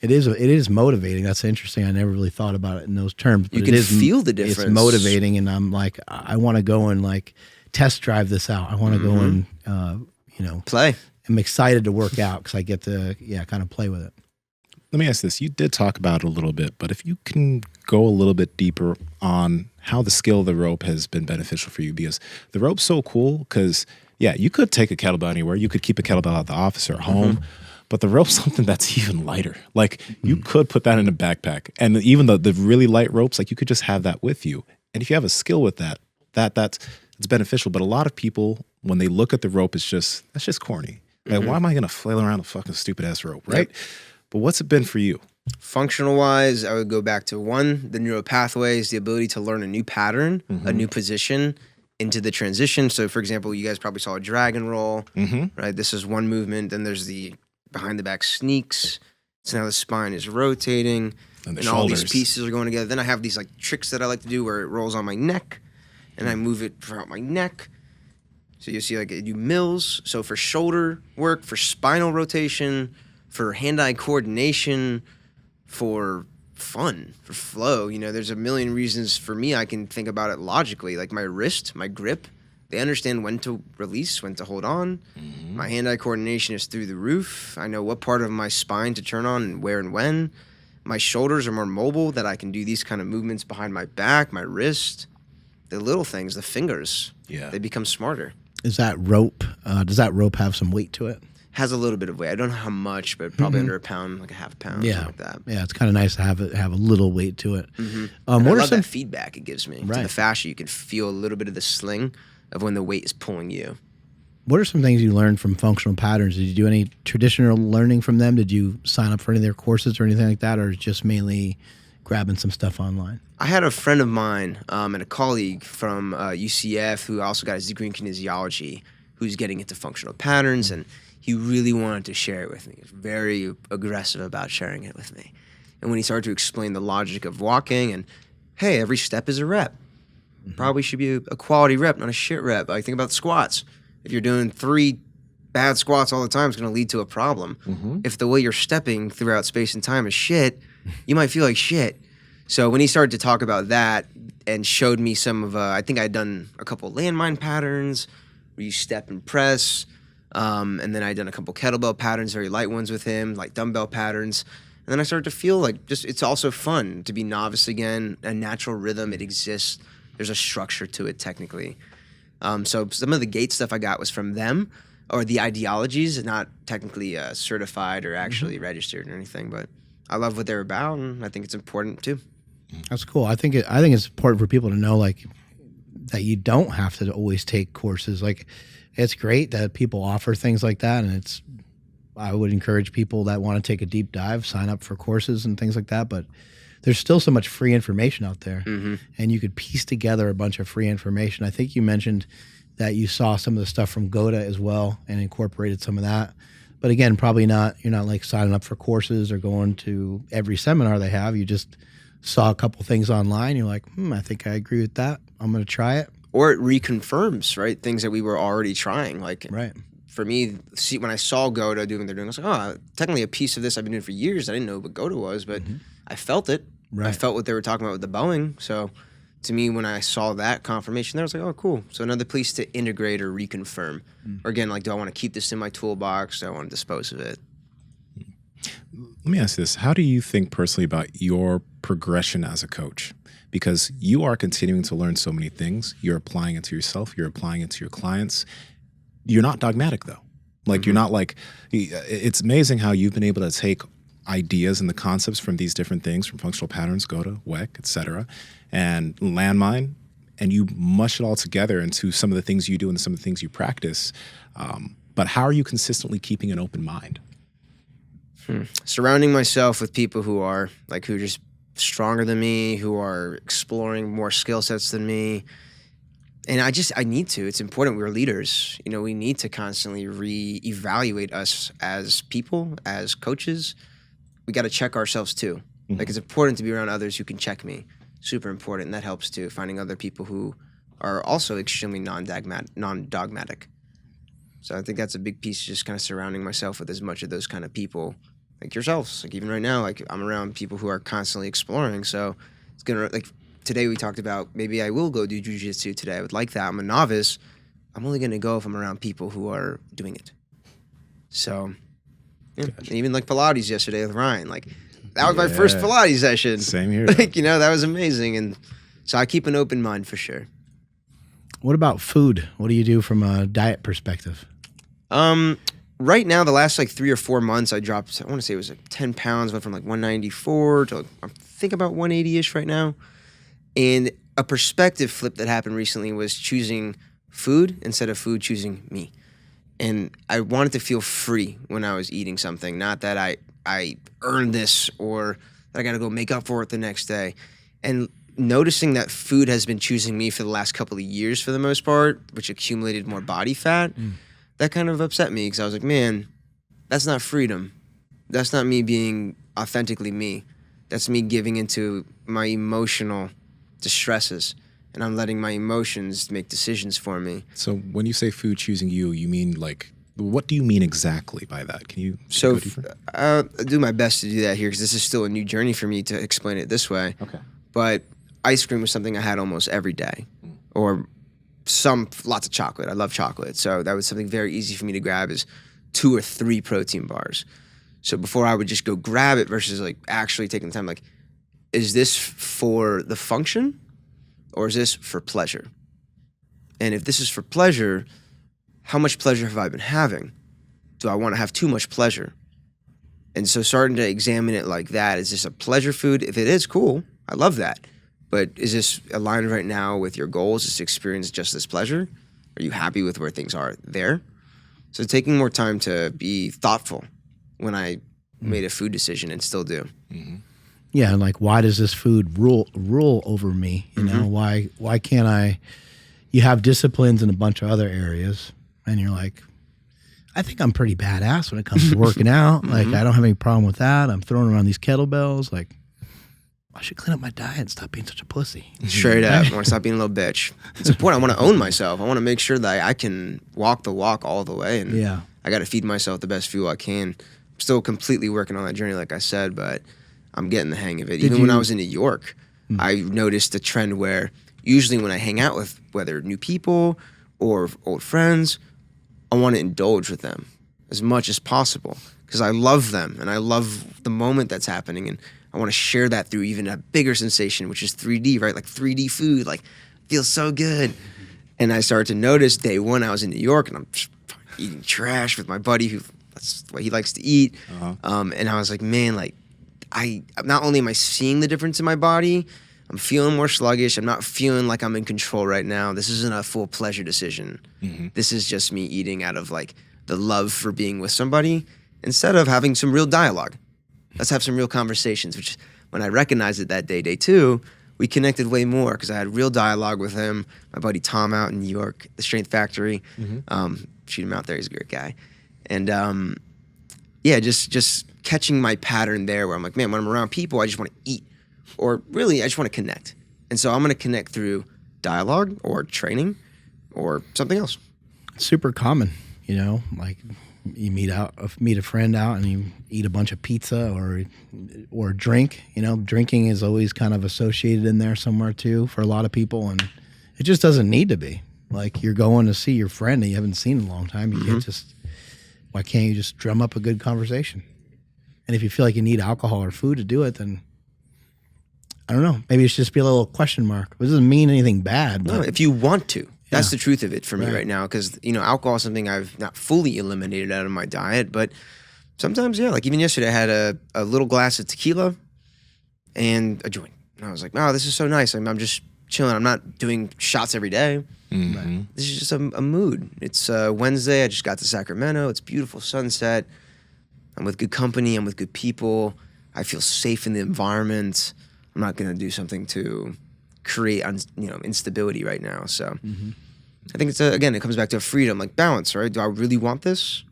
It is motivating. That's interesting. I never really thought about it in those terms. But You can feel the difference. It's motivating, and I'm like, I want to go and like test drive this out. I want to go and Play. I'm excited to work out because I get to kind of play with it. Let me ask this. You did talk about it a little bit, but if you can go a little bit deeper on how the skill of the rope has been beneficial for you, because the rope's so cool because, you could take a kettlebell anywhere. You could keep a kettlebell at the office or at home, but the rope's something that's even lighter. Like you could put that in a backpack, and even the really light ropes, like you could just have that with you. And if you have a skill with that's beneficial. But a lot of people, when they look at the rope, that's just corny. Like, why am I going to flail around a fucking stupid ass rope, right? Yep. But what's it been for you? Functional wise, I would go back to the neural pathways, the ability to learn a new pattern, a new position into the transition. So for example, you guys probably saw a dragon roll, right? This is one movement. Then there's the behind the back sneaks. So now the spine is rotating and all these pieces are going together. Then I have these like tricks that I like to do where it rolls on my neck and I move it throughout my neck. So you see like I do mills. So for shoulder work, for spinal rotation, for hand-eye coordination, for fun, for flow. There's a million reasons for me. I can think about it logically, like my wrist, my grip. They understand when to release, when to hold on. My hand-eye coordination is through the roof. I know what part of my spine to turn on and where and when. My shoulders are more mobile, that I can do these kind of movements behind my back, my wrist. The little things, the fingers, they become smarter. Is that rope, does that rope have some weight to it? Has a little bit of weight. I don't know how much, but probably under a pound, like a half a pound, something like that. Yeah, it's kind of nice to have a little weight to it. I love that feedback it gives me. Right. To the fascia, you can feel a little bit of the sling of when the weight is pulling you. What are some things you learned from functional patterns? Did you do any traditional learning from them? Did you sign up for any of their courses or anything like that, or just mainly grabbing some stuff online? I had a friend of mine and a colleague from UCF who also got his degree in kinesiology, who's getting into functional patterns, and he really wanted to share it with me. He was very aggressive about sharing it with me. And when he started to explain the logic of walking and, hey, every step is a rep. Probably should be a quality rep, not a shit rep. Like think about squats. If you're doing 3 bad squats all the time, it's going to lead to a problem. If the way you're stepping throughout space and time is shit, you might feel like shit. So when he started to talk about that and showed me some of, I think I'd done a couple landmine patterns where you step and press. And then I'd done a couple kettlebell patterns, very light ones with him, like dumbbell patterns. And then I started to feel like it's also fun to be novice again, a natural rhythm, it exists. There's a structure to it technically. So some of the gate stuff I got was from them, or the ideologies, not technically certified or actually registered or anything, but I love what they're about, and I think it's important too. That's cool. I think it's important for people to know like that you don't have to always take courses. Like it's great that people offer things like that, and I would encourage people that want to take a deep dive, sign up for courses and things like that, but there's still so much free information out there, and you could piece together a bunch of free information. I think you mentioned that you saw some of the stuff from Goda as well and incorporated some of that. But again, probably not, you're not like signing up for courses or going to every seminar they have. You just saw a couple things online. You're like, I think I agree with that. I'm going to try it. Or it reconfirms, right? Things that we were already trying. Like for me, when I saw Goda doing what they're doing, I was like, oh, technically a piece of this I've been doing for years. I didn't know what Goda was, but I felt it. I felt what they were talking about with the Boeing. So to me, when I saw that confirmation there, I was like, oh, cool. So another place to integrate or reconfirm. Or again, like, do I want to keep this in my toolbox? Do I want to dispose of it? Let me ask you this. How do you think personally about your progression as a coach? Because you are continuing to learn so many things. You're applying it to yourself. You're applying it to your clients. You're not dogmatic, though. Like, you're not like, it's amazing how you've been able to take ideas and the concepts from these different things, from functional patterns, Goda, WEC, etc., and landmine, and you mush it all together into some of the things you do and some of the things you practice. But how are you consistently keeping an open mind? Surrounding myself with people who are just stronger than me, who are exploring more skill sets than me. And I need to. It's important. We're leaders. We need to constantly reevaluate us as people, as coaches. We got to check ourselves too. Like, it's important to be around others who can check me. super important. And that helps too, finding other people who are also extremely non-dogmatic. So I think that's a big piece, just kind of surrounding myself with as much of those kind of people, like yourselves. Like even right now, like I'm around people who are constantly exploring. So it's gonna, like today we talked about maybe I will go do jujitsu today. I would like that. I'm a novice. I'm only gonna go if I'm around people who are doing it. So yeah. And even like Pilates yesterday with Ryan, like that was my first Pilates session. Same here. Like, you know, that was amazing. And so I keep an open mind for sure. What about food? What do you do from a diet perspective? Right now, the last like 3 or 4 months, I dropped, I want to say it was like 10 pounds, went from like 194 to like, I think about 180-ish right now. And a perspective flip that happened recently was choosing food instead of food choosing me. And I wanted to feel free when I was eating something, not that I earned this or that I got to go make up for it the next day. And noticing that food has been choosing me for the last couple of years for the most part, which accumulated more body fat, that kind of upset me because I was like, man, that's not freedom. That's not me being authentically me. That's me giving into my emotional distresses, and I'm letting my emotions make decisions for me. So when you say food choosing you, you mean like, what do you mean exactly by that? Can you So go deeper? I'll do my best to do that here because this is still a new journey for me to explain it this way. Okay. But ice cream was something I had almost every day, or lots of chocolate. I love chocolate. So that was something very easy for me to grab is 2 or 3 protein bars. So before I would just go grab it versus like actually taking the time, like, is this for the function or is this for pleasure? And if this is for pleasure, how much pleasure have I been having? Do I want to have too much pleasure? And so starting to examine it like that, is this a pleasure food? If it is, cool. I love that. But is this aligned right now with your goals? Is to experience just this pleasure? Are you happy with where things are there? So taking more time to be thoughtful when I made a food decision and still do. Yeah, and like, why does this food rule over me? You know, why can't I? You have disciplines in a bunch of other areas, and you're like, I think I'm pretty badass when it comes to working out. Like, I don't have any problem with that. I'm throwing around these kettlebells. Like, I should clean up my diet and stop being such a pussy. Straight up. I want to stop being a little bitch. It's important. I want to own myself. I want to make sure that I can walk the walk all the way. And Yeah. I got to feed myself the best fuel I can. I'm still completely working on that journey, like I said, but I'm getting the hang of it. Even when I was in New York, I noticed a trend where usually when I hang out with whether new people or old friends, I want to indulge with them as much as possible because I love them and I love the moment that's happening, and I want to share that through even a bigger sensation, which is 3D, right? Like 3D food, like feels so good. And I started to notice day one I was in New York and I'm just eating trash with my buddy who that's what he likes to eat. And I was like, man, like I not only am I seeing the difference in my body, I'm feeling more sluggish. I'm not feeling like I'm in control right now. This isn't a full pleasure decision. This is just me eating out of like the love for being with somebody instead of having some real dialogue. Let's have some real conversations, which when I recognized it that day, day 2, we connected way more because I had real dialogue with him. My buddy Tom out in New York, the Strength Factory. Shoot him out there. He's a great guy. And yeah, just catching my pattern there where I'm like, man, when I'm around people, I just want to eat. Or really, I just want to connect. And so I'm going to connect through dialogue or training or something else. Super common, you know, like you meet a friend out and you eat a bunch of pizza or drink. You know, drinking is always kind of associated in there somewhere too for a lot of people, and it just doesn't need to be. Like you're going to see your friend that you haven't seen in a long time. You can't why can't you just drum up a good conversation? And if you feel like you need alcohol or food to do it, then I don't know. Maybe it should just be a little question mark. It doesn't mean anything bad. But No, if you want to. That's the truth of it for me right now because, you know, alcohol is something I've not fully eliminated out of my diet, but sometimes, yeah, like even yesterday I had a little glass of tequila and a joint. And I was like, wow, this is so nice. I'm just chilling. I'm not doing shots every day. This is just a mood. It's Wednesday. I just got to Sacramento. It's beautiful sunset. I'm with good company. I'm with good people. I feel safe in the environment. I'm not going to do something to create instability right now. So I think it's again, it comes back to freedom, like balance, right? Do I really want this?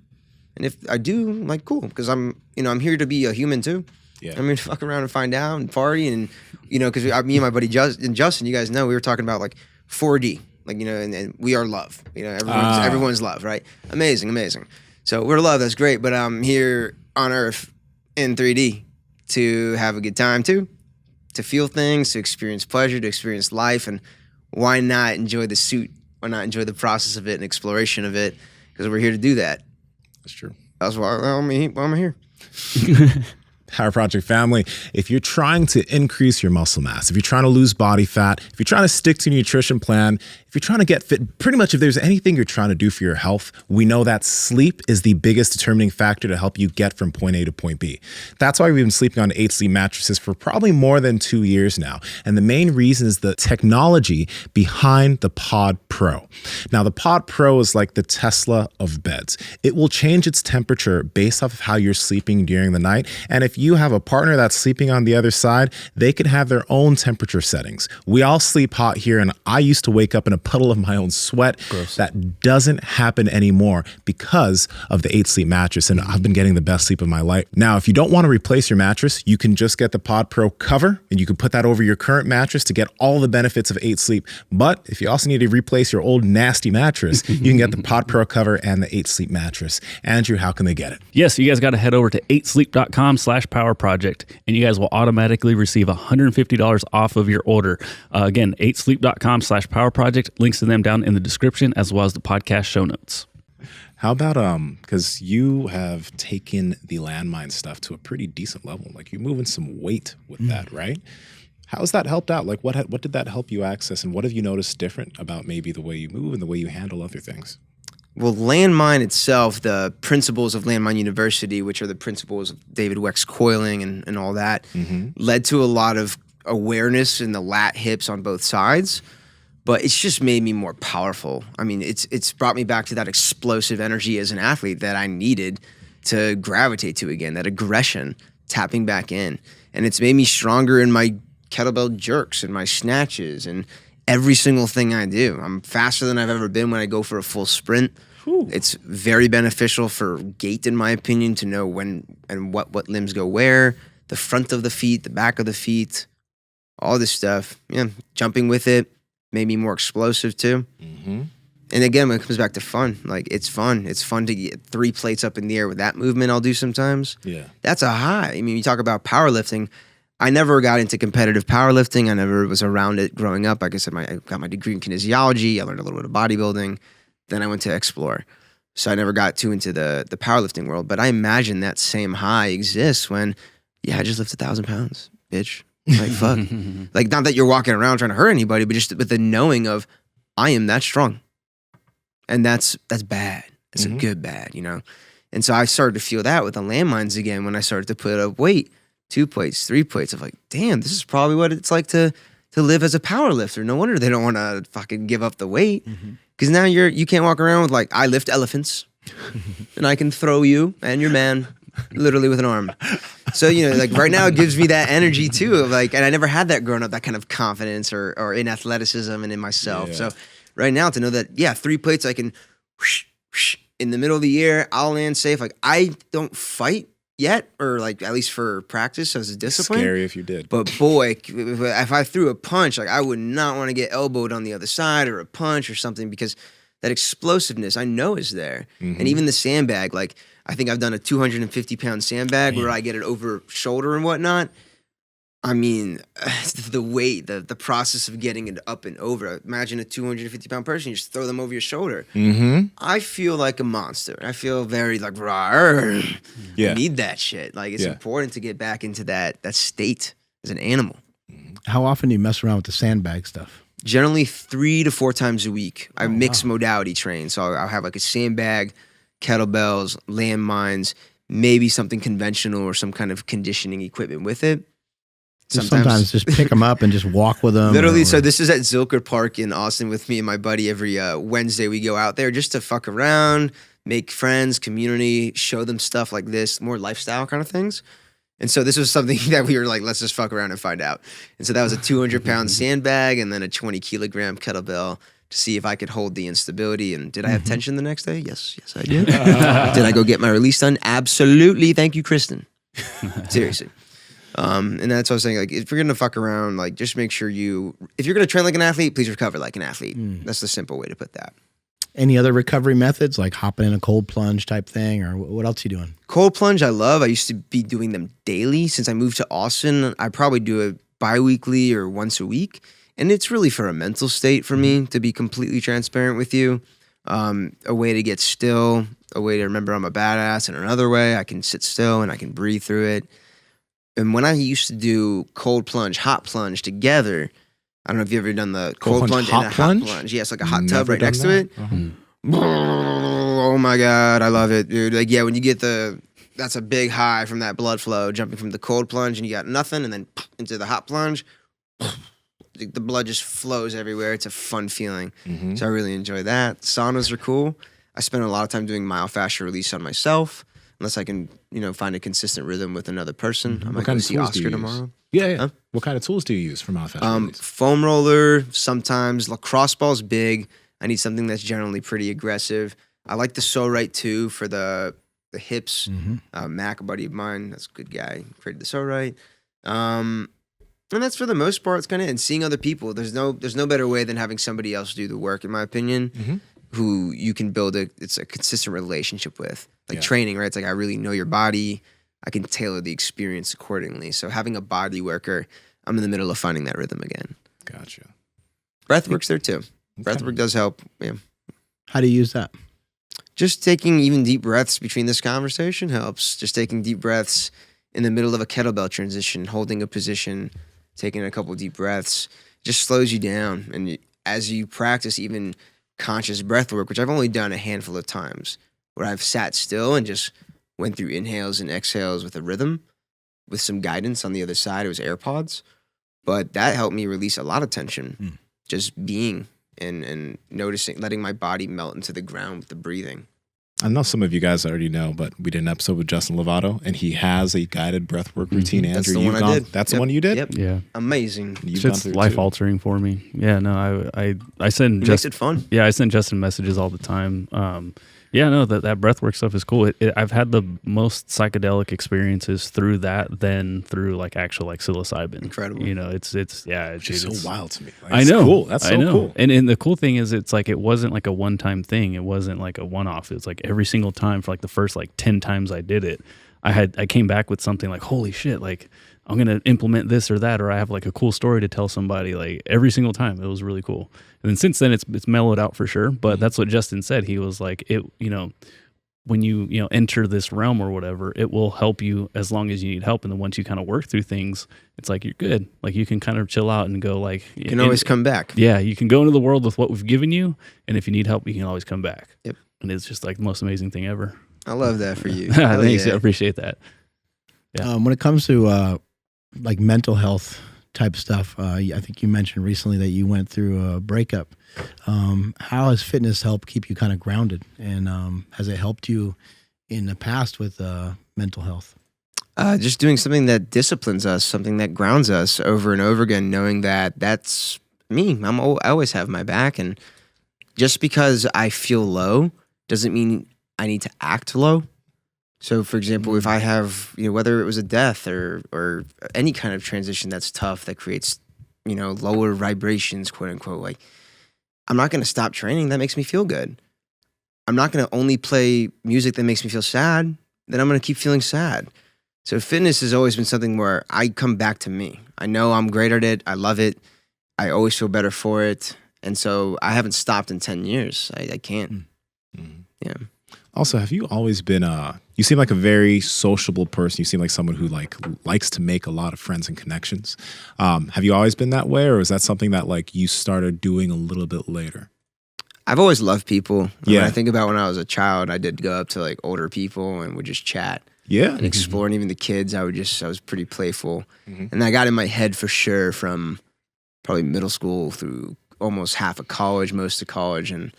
And if I do, like, cool, because I'm here to be a human too. Yeah. I mean, fuck around and find out and party and, you know, because me and my buddy Justin, you guys know, we were talking about like 4D, like, you know, and we are love. You know, everyone's love, right? Amazing. So we're love, that's great. But I'm here on Earth in 3D to have a good time too, to feel things, to experience pleasure, to experience life. And why not enjoy the suit? Why not enjoy the process of it and exploration of it? Because we're here to do that. That's true. That's why I'm here. Power Project family, if you're trying to increase your muscle mass, if you're trying to lose body fat, if you're trying to stick to your nutrition plan, if you're trying to get fit, pretty much if there's anything you're trying to do for your health, we know that sleep is the biggest determining factor to help you get from point A to point B. That's why we've been sleeping on 8 Sleep mattresses for probably more than 2 years now. And the main reason is the technology behind the Pod Pro. Now, the Pod Pro is like the Tesla of beds. It will change its temperature based off of how you're sleeping during the night. And if you have a partner that's sleeping on the other side, they can have their own temperature settings. We all sleep hot here, and I used to wake up in a puddle of my own sweat. Gross. That doesn't happen anymore because of the 8 Sleep mattress, and I've been getting the best sleep of my life. Now, if you don't want to replace your mattress, you can just get the Pod Pro cover, and you can put that over your current mattress to get all the benefits of 8 Sleep. But if you also need to replace your old nasty mattress, you can get the Pod Pro cover and the 8 Sleep mattress. Andrew, how can they get it? Yes, you guys got to head over to 8sleep.com/Power Project, and you guys will automatically receive $150 off of your order. Again, 8sleep.com/Power Project. Links to them down in the description as well as the podcast show notes. How about because you have taken the landmine stuff to a pretty decent level. Like you're moving some weight with that, right? How's that helped out? Like what did that help you access, and what have you noticed different about maybe the way you move and the way you handle other things? Well, landmine itself, the principles of Landmine University, which are the principles of David Weck's coiling and all that, led to a lot of awareness in the lat hips on both sides. But it's just made me more powerful. I mean, it's brought me back to that explosive energy as an athlete that I needed to gravitate to again, that aggression, tapping back in. And it's made me stronger in my kettlebell jerks and my snatches and every single thing I do. I'm faster than I've ever been when I go for a full sprint. Whew. It's very beneficial for gait, in my opinion, to know when and what limbs go where, the front of the feet, the back of the feet, all this stuff. Yeah, jumping with it made me more explosive too. And again, when it comes back to fun, like it's fun. It's fun to get 3 plates up in the air with that movement I'll do sometimes. Yeah. That's a high. I mean, you talk about powerlifting. I never got into competitive powerlifting. I never was around it growing up. Like I said, I got my degree in kinesiology. I learned a little bit of bodybuilding. Then I went to explore. So I never got too into the powerlifting world. But I imagine that same high exists when, I just lift 1,000 pounds, bitch. Like, fuck. Like, not that you're walking around trying to hurt anybody, but just with the knowing of, I am that strong. And that's bad. It's a good bad, you know? And so I started to feel that with the landmines again when I started to put up weight. 2 plates, 3 plates of like, damn, this is probably what it's like to live as a power lifter. No wonder they don't want to fucking give up the weight. Because now you can't walk around with like, I lift elephants and I can throw you and your man literally with an arm. So, you know, like right now it gives me that energy too of like, and I never had that growing up, that kind of confidence or in athleticism and in myself. Yeah. So right now to know that, 3 plates, I can whoosh, whoosh, in the middle of the year, I'll land safe. Like I don't fight yet, or like at least for practice as a discipline. Scary if you did. But boy, if I threw a punch, like I would not want to get elbowed on the other side or a punch or something because that explosiveness I know is there. And even the sandbag, like I think I've done a 250-pound sandbag where I get it over shoulder and whatnot. I mean, the weight, the process of getting it up and over. Imagine a 250-pound person, you just throw them over your shoulder. I feel like a monster. I feel very like, rawr. I need that shit. Like, it's important to get back into that state as an animal. How often do you mess around with the sandbag stuff? Generally 3 to 4 times a week. I mix modality train. So I'll have like a sandbag, kettlebells, landmines, maybe something conventional or some kind of conditioning equipment with it. Sometimes just pick them up and just walk with them. Literally, so this is at Zilker Park in Austin with me and my buddy. Every Wednesday we go out there just to fuck around, make friends, community, show them stuff like this, more lifestyle kind of things. And so this was something that we were like, let's just fuck around and find out. And so that was a 200-pound sandbag and then a 20-kilogram kettlebell to see if I could hold the instability. And did I have tension the next day? Yes, I did. Did I go get my release done? Absolutely. Thank you, Kristen. Seriously. And that's what I was saying. Like, if you're gonna fuck around, like, just make sure if you're gonna train like an athlete, please recover like an athlete. That's the simple way to put that. Any other recovery methods, like hopping in a cold plunge type thing, or what else you doing? Cold plunge, I love. I used to be doing them daily. Since I moved to Austin, I probably do it bi-weekly or once a week. And it's really for a mental state for me, to be completely transparent with you. A way to get still, a way to remember I'm a badass, and another way I can sit still and I can breathe through it. And when I used to do cold plunge, hot plunge together, I don't know if you've ever done the cold plunge and a hot plunge. Yeah, it's like a hot tub right next to it. Oh my God, I love it, dude. Like, yeah, when you get that's a big high from that blood flow, jumping from the cold plunge and you got nothing, and then into the hot plunge, the blood just flows everywhere. It's a fun feeling. So I really enjoy that. Saunas are cool. I spend a lot of time doing myofascial release on myself, unless I can, find a consistent rhythm with another person. I might go see Oscar tomorrow. Yeah. Huh? What kind of tools do you use for myofascial release? Foam roller, sometimes. Lacrosse ball's big. I need something that's generally pretty aggressive. I like the So Right too for the hips. Mac, a buddy of mine, that's a good guy, created the So Right. And that's for the most part. It's kind of, and seeing other people. There's no better way than having somebody else do the work, in my opinion, who you can build it's a consistent relationship with. Like training, right? It's like, I really know your body. I can tailor the experience accordingly. So having a body worker, I'm in the middle of finding that rhythm again. Gotcha. Breathwork's there too. Breathwork does help. Yeah. How do you use that? Just taking even deep breaths between this conversation helps. Just taking deep breaths in the middle of a kettlebell transition, holding a position, taking a couple deep breaths, just slows you down. And as you practice even conscious breath work, which I've only done a handful of times, where I've sat still and just went through inhales and exhales with a rhythm, with some guidance on the other side. It was AirPods. But that helped me release a lot of tension. Just being and noticing, letting my body melt into the ground with the breathing. I know some of you guys already know, but we did an episode with Justin Lovato, and he has a guided breathwork routine. Andrew, That's the one I did. That's the one you did? Yep. Yeah. Amazing. It's life altering for me. Yeah, no, I send It makes it fun. Yeah, I send Justin messages all the time. Yeah, no, that breathwork stuff is cool. I've had the most psychedelic experiences through that than through like actual like psilocybin. Incredible. It's so wild to me. Like, I know. Cool. That's so cool. And the cool thing is, it's like, it wasn't like a one-time thing. It wasn't like a one-off. It's like every single time for like the first like 10 times I did it, I came back with something like, holy shit, like I'm going to implement this or that, or I have like a cool story to tell somebody, like every single time. It was really cool. And then since then it's mellowed out for sure. But that's what Justin said. He was like, when you enter this realm or whatever, it will help you as long as you need help. And then once you kind of work through things, it's like, you're good. Like you can kind of chill out and go like, you can always come back. Yeah. You can go into the world with what we've given you. And if you need help, you can always come back. Yep. And it's just like the most amazing thing ever. I love that for you. Thanks. Yeah. I appreciate that. Yeah. When it comes to like mental health type stuff, I think you mentioned recently that you went through a breakup. How has fitness helped keep you kind of grounded? And has it helped you in the past with mental health? Just doing something that disciplines us, something that grounds us over and over again, knowing that that's me. I always have my back. And just because I feel low doesn't mean I need to act low. So, for example, if I have, whether it was a death or any kind of transition that's tough, that creates, lower vibrations, quote unquote, like, I'm not going to stop training. That makes me feel good. I'm not going to only play music that makes me feel sad. Then I'm going to keep feeling sad. So fitness has always been something where I come back to me. I know I'm great at it. I love it. I always feel better for it. And so I haven't stopped in 10 years. I can't. Yeah. Also, have you always been you seem like a very sociable person. You seem like someone who likes to make a lot of friends and connections. Have you always been that way, or is that something that like you started doing a little bit later? I've always loved people. Yeah. When I think about when I was a child, I did go up to like older people and would just chat. Yeah. And explore. And even the kids, I was pretty playful. And I got in my head for sure from probably middle school through almost half of college, most of college. And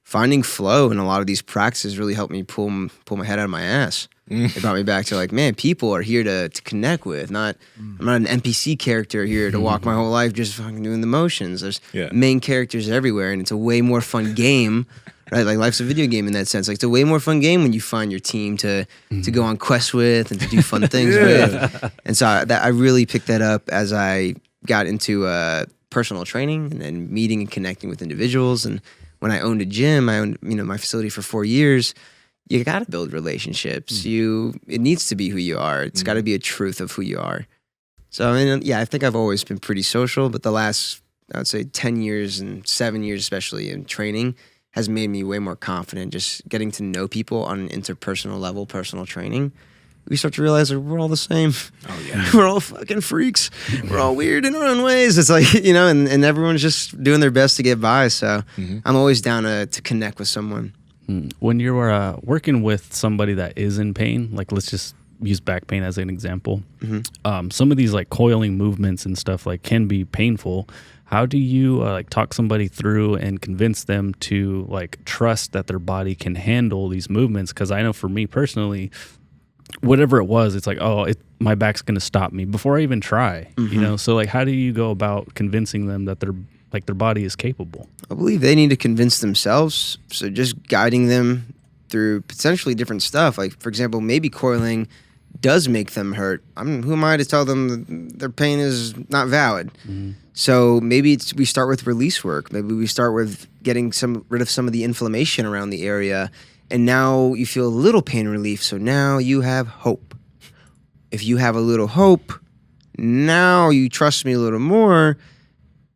finding flow in a lot of these practices really helped me pull my head out of my ass. It brought me back to like, man, people are here to connect with. I'm not an NPC character here to walk my whole life just fucking doing the motions. There's main characters everywhere, and it's a way more fun game right? Like life's a video game in that sense. Like it's a way more fun game when you find your team to go on quests with and to do fun things with. And so I really picked that up as I got into personal training and then meeting and connecting with individuals. And when I owned a gym, I owned my facility for 4 years. You got to build relationships. It needs to be who you are. It's got to be a truth of who you are. So I think I've always been pretty social, but the last, I would say 10 years and 7 years, especially in training, has made me way more confident. Just getting to know people on an interpersonal level, personal training. We start to realize that we're all the same. Oh yeah, we're all fucking freaks. We're all weird in our own ways. It's like and everyone's just doing their best to get by. So I'm always down to connect with someone. When you're working with somebody that is in pain, like let's just use back pain as an example. Some of these like coiling movements and stuff like can be painful. How do you like talk somebody through and convince them to like trust that their body can handle these movements? Because I know for me personally, whatever it was, it's like, my back's going to stop me before I even try, So like, how do you go about convincing them that their body is capable? I believe they need to convince themselves. So just guiding them through potentially different stuff. Like, for example, maybe coiling does make them hurt. Who am I to tell them that their pain is not valid? So maybe we start with release work. Maybe we start with getting rid of some of the inflammation around the area. And now you feel a little pain relief. So now you have hope. If you have a little hope, now you trust me a little more.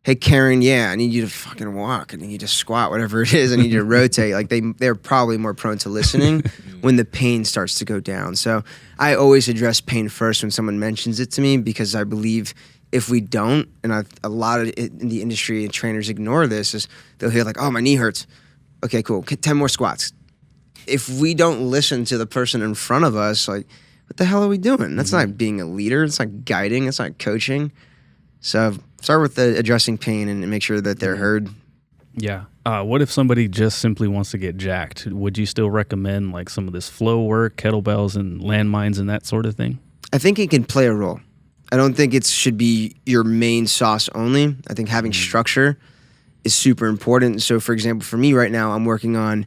Hey, Karen, I need you to fucking walk. I need you to squat, whatever it is. I need you to rotate. Like they're probably more prone to listening when the pain starts to go down. So I always address pain first when someone mentions it to me, because I believe if we don't, and a lot of it in the industry and trainers ignore this, is they'll hear like, oh, my knee hurts. Okay, cool. 10 more squats. If we don't listen to the person in front of us, like, what the hell are we doing? That's not being a leader. It's not guiding. It's not coaching. So start with addressing pain and make sure that they're heard. Yeah. What if somebody just simply wants to get jacked? Would you still recommend like some of this flow work, kettlebells and landmines and that sort of thing? I think it can play a role. I don't think it should be your main sauce only. I think having structure is super important. So for example, for me right now, I'm working on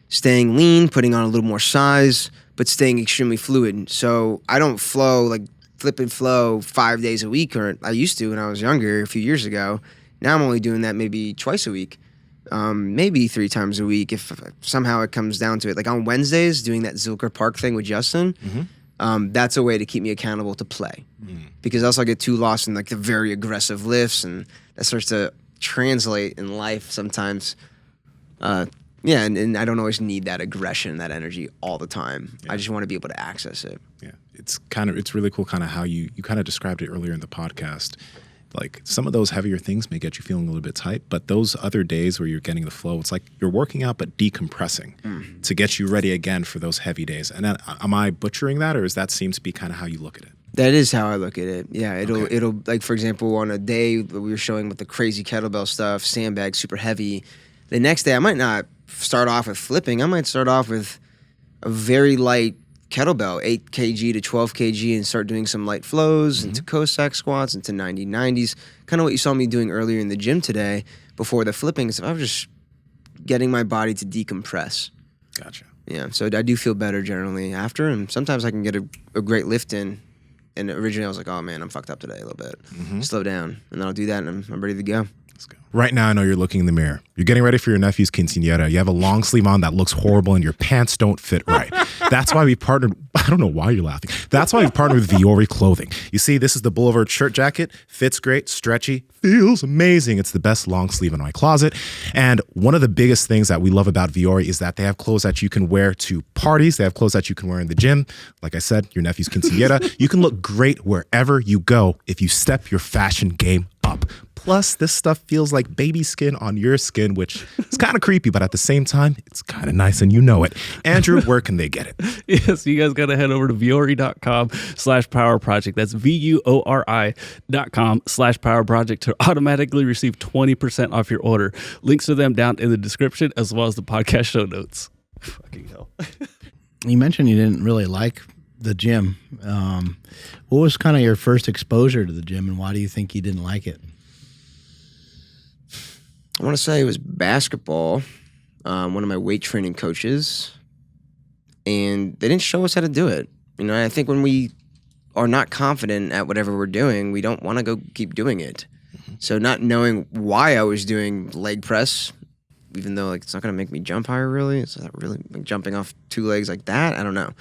staying lean, putting on a little more size, but staying extremely fluid. So I don't flow like flip and flow 5 days a week, or I used to when I was younger a few years ago. Now I'm only doing that maybe twice a week, maybe 3 times a week if somehow it comes down to it. Like on Wednesdays, doing that Zilker Park thing with Justin, that's a way to keep me accountable to play. Because else I'll get too lost in like the very aggressive lifts, and that starts to translate in life sometimes. And I don't always need that aggression, that energy all the time. I just want to be able to access it. Yeah, it's really cool kind of how you kind of described it earlier in the podcast. Like some of those heavier things may get you feeling a little bit tight, but those other days where you're getting the flow, it's like you're working out but decompressing to get you ready again for those heavy days. And then, am I butchering that, or does that seem to be kind of how you look at it? That is how I look at it. Yeah, it'll like, for example, on a day that we were showing with the crazy kettlebell stuff, sandbag, super heavy, the next day I might not start off with flipping. I might start off with a very light kettlebell, 8 kg to 12 kg, and start doing some light flows into Cossack squats, into 90s. Kind of what you saw me doing earlier in the gym today before the flipping. So I was just getting my body to decompress. Gotcha. Yeah, so I do feel better generally after, and sometimes I can get a great lift in. And originally I was like, oh man, I'm fucked up today a little bit. Slow down. And then I'll do that and I'm ready to go. Let's go. Right now, I know you're looking in the mirror. You're getting ready for your nephew's quinceañera. You have a long sleeve on that looks horrible and your pants don't fit right. That's why we partnered. I don't know why you're laughing. That's why we partnered with Viore Clothing. You see, this is the Boulevard shirt jacket. Fits great, stretchy, feels amazing. It's the best long sleeve in my closet. And one of the biggest things that we love about Viore is that they have clothes that you can wear to parties. They have clothes that you can wear in the gym. Like I said, your nephew's quinceañera. You can look great wherever you go if you step your fashion game up. Plus, this stuff feels like baby skin on your skin, which is kind of creepy, but at the same time, it's kind of nice and you know it. Andrew, where can they get it? Yes, you guys got to head over to viore.com/power project. That's VUORI.com/power project to automatically receive 20% off your order. Links to them down in the description as well as the podcast show notes. Fucking hell. You mentioned you didn't really like the gym. What was kind of your first exposure to the gym, and why do you think you didn't like it? I want to say it was basketball. one of my weight training coaches, and they didn't show us how to do it. You know, I think when we are not confident at whatever we're doing, we don't want to go keep doing it. So not knowing why I was doing leg press, even though like it's not going to make me jump higher really, it's not really like jumping off 2 legs like that. I don't know.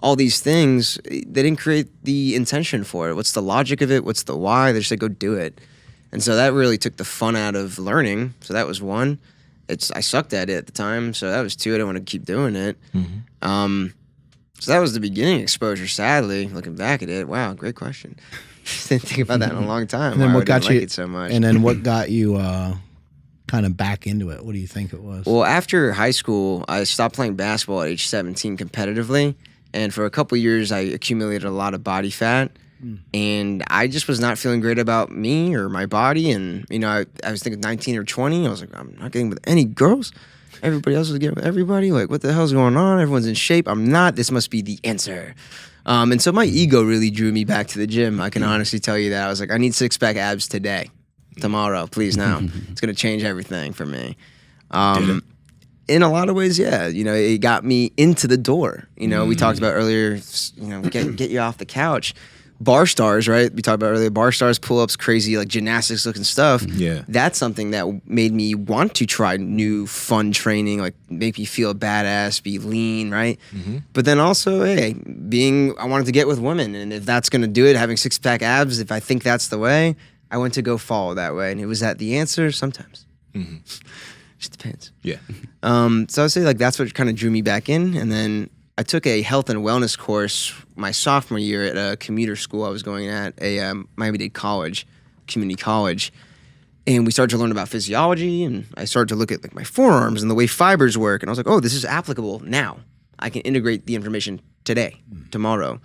All these things, they didn't create the intention for it. What's the logic of it? What's the why? They just said, go do it. And so that really took the fun out of learning. So that was one. I sucked at it at the time. So that was 2. I didn't want to keep doing it. So that was the beginning exposure, sadly, looking back at it. Wow, great question. Didn't think about that in a long time. And then what got you like it so much. And then what got you kind of back into it? What do you think it was? Well, after high school, I stopped playing basketball at age 17 competitively. And for a couple of years, I accumulated a lot of body fat. And I just was not feeling great about me or my body. And, you know, I was thinking 19 or 20. I was like, I'm not getting with any girls. Everybody else is getting with everybody. Like, what the hell's going on? Everyone's in shape. I'm not. This must be the answer. And so my ego really drew me back to the gym. I can honestly tell you that. I was like, I need 6-pack abs today, tomorrow, please now. It's going to change everything for me. In a lot of ways, yeah. You know, it got me into the door. You know, we talked about earlier, you know, get you off the couch. Bar stars, right? We talked about earlier, bar stars, pull-ups, crazy like gymnastics looking stuff. Yeah. That's something that made me want to try new fun training, like make me feel badass, be lean, right? But then also, hey, I wanted to get with women. And if that's going to do it, having 6-pack abs, if I think that's the way, I went to go follow that way. And was that the answer? Sometimes. Just depends. Yeah. So I'd say like that's what kind of drew me back in. And then I took a health and wellness course my sophomore year at a commuter school I was going at, a Miami-Dade college, community college. And we started to learn about physiology, and I started to look at like my forearms and the way fibers work. And I was like, oh, this is applicable now. I can integrate the information today, tomorrow.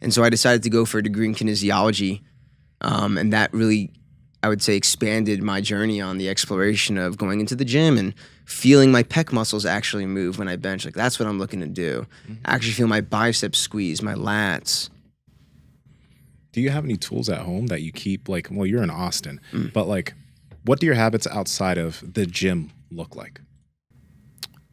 And so I decided to go for a degree in kinesiology. And that really, I would say, expanded my journey on the exploration of going into the gym and feeling my pec muscles actually move when I bench. Like, that's what I'm looking to do. Actually feel my biceps squeeze, my lats. Do you have any tools at home that you keep, like, well, you're in Austin, but like, what do your habits outside of the gym look like?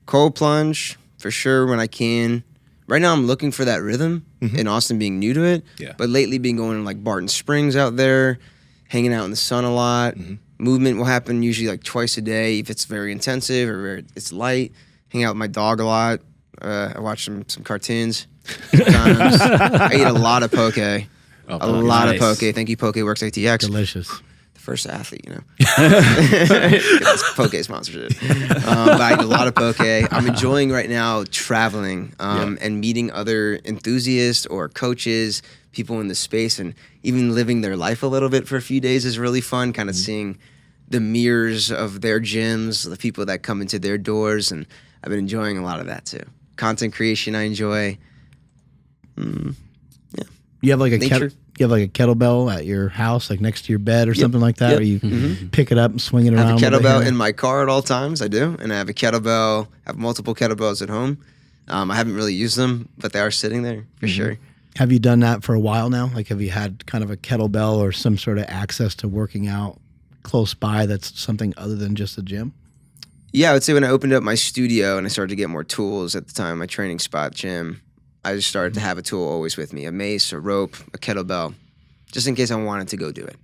Cold plunge, for sure, when I can. Right now I'm looking for that rhythm in Austin, being new to it. Yeah. But lately been going to like Barton Springs out there, hanging out in the sun a lot. Movement will happen usually like twice a day if it's very intensive or it's light. Hang out with my dog a lot. I watch some cartoons sometimes. I eat a lot of poke. A lot of poke. Thank you, Poke Works ATX. Delicious. The first athlete, you know. Get this poke sponsorship. But I eat a lot of poke. I'm enjoying right now traveling and meeting other enthusiasts or coaches, people in the space, and even living their life a little bit for a few days is really fun, kind of seeing the mirrors of their gyms, the people that come into their doors, and I've been enjoying a lot of that too. Content creation I enjoy. You have like a Nature. you have like a kettlebell at your house, like next to your bed or something like that, where you pick it up and swing it I around. have a with the kettlebell hammer? in my car at all times, I do, and I have a kettlebell, I have multiple kettlebells at home. I haven't really used them, but they are sitting there for sure. Have you done that for a while now? Like, have you had kind of a kettlebell or some sort of access to working out close by that's something other than just a gym? Yeah, I would say when I opened up my studio and I started to get more tools at the time, my training spot gym, I just started to have a tool always with me, a mace, a rope, a kettlebell, just in case I wanted to go do it.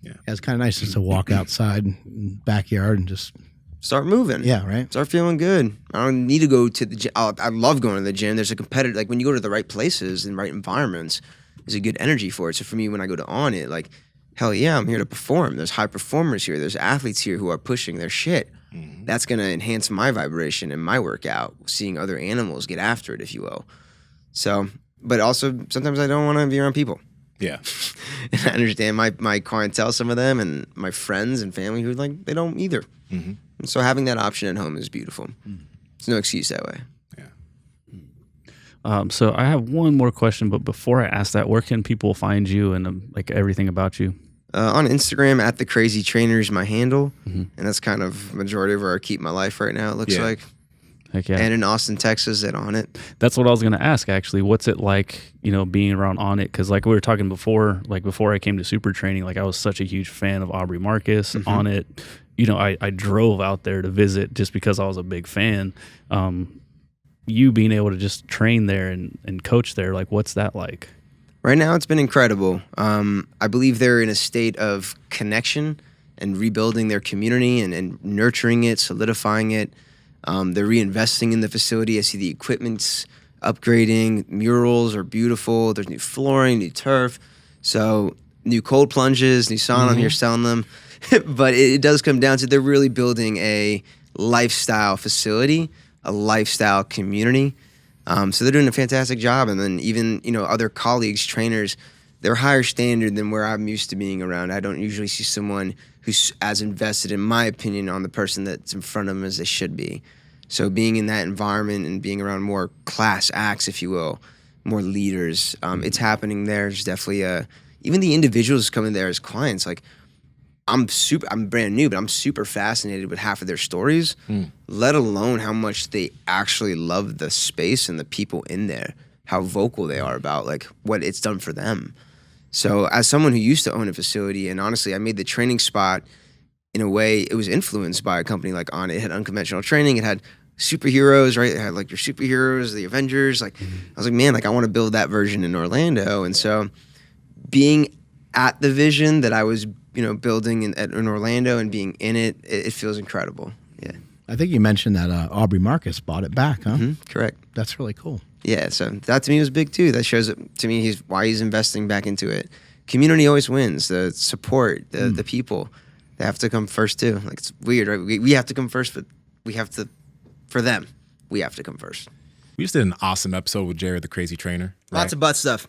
Yeah, it's kind of nice just to walk outside in the backyard and just, Start moving. yeah, right? Start feeling good. I don't need to go to the gym. I love going to the gym. There's a competitive, like when you go to the right places and right environments, there's a good energy for it. So for me, when I go to On It, like, hell yeah, I'm here to perform. There's high performers here. There's athletes here who are pushing their shit. That's going to enhance my vibration and my workout, seeing other animals get after it, if you will. So, but also sometimes I don't want to be around people. Yeah. And I understand my clientele, some of them, and my friends and family who like, they don't either. And so having that option at home is beautiful. There's no excuse that way. Yeah. So I have one more question, but before I ask that, where can people find you and like everything about you? On Instagram, at The Crazy Trainer is my handle. And that's kind of majority of where I keep my life right now, it looks Yeah. like. Heck yeah. and in Austin, Texas at On It. That's what I was going to ask, actually. What's it like, being around On It? Because like we were talking before, like before I came to Super Training, like I was such a huge fan of Aubrey Marcus, On It. I drove out there to visit just because I was a big fan. You being able to just train there and coach there, like what's that like? Right now, it's been incredible. I believe they're in a state of connection and rebuilding their community and nurturing it, solidifying it. They're reinvesting in the facility. I see the equipment's upgrading. Murals are beautiful. There's new flooring, new turf. So new cold plunges, new sauna. I'm here selling them. But it does come down to they're really building a lifestyle facility, a lifestyle community. So they're doing a fantastic job. And then even, other colleagues, trainers, they're higher standard than where I'm used to being around. I don't usually see someone who's as invested, in my opinion, on the person that's in front of them as they should be. So being in that environment and being around more class acts, if you will, more leaders, it's happening there. There's definitely even the individuals coming there as clients, like I'm brand new, but I'm super fascinated with half of their stories, let alone how much they actually love the space and the people in there, how vocal they are about like what it's done for them. So as someone who used to own a facility, and honestly, I made the training spot in a way, it was influenced by a company like On It. It had unconventional training. It had superheroes, right? It had like your superheroes, the Avengers. Like I was like, man, like I want to build that version in Orlando. And so being at the vision that I was building in Orlando and being in it, it feels incredible. Yeah. I think you mentioned that Aubrey Marcus bought it back, huh? Correct. That's really cool. Yeah, so that to me was big too. That shows to me why he's investing back into it. Community always wins. The support, the people, they have to come first too. Like it's weird, right? We have to come first, but we have to, for them, we have to come first. We just did an awesome episode with Jarrod, the crazy trainer. Lots of butt stuff.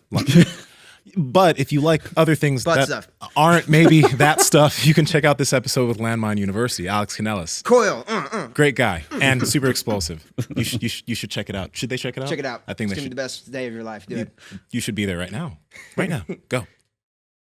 But if you like other things that stuff. aren't maybe that stuff, you can check out this episode with Landmine University, Alex Canellis. Coil, Great guy and super explosive. You should check it out. Should they check it out? check it out. I think it's they gonna be should. the best day of your life. Do it. You should be there right now. Right now. Go.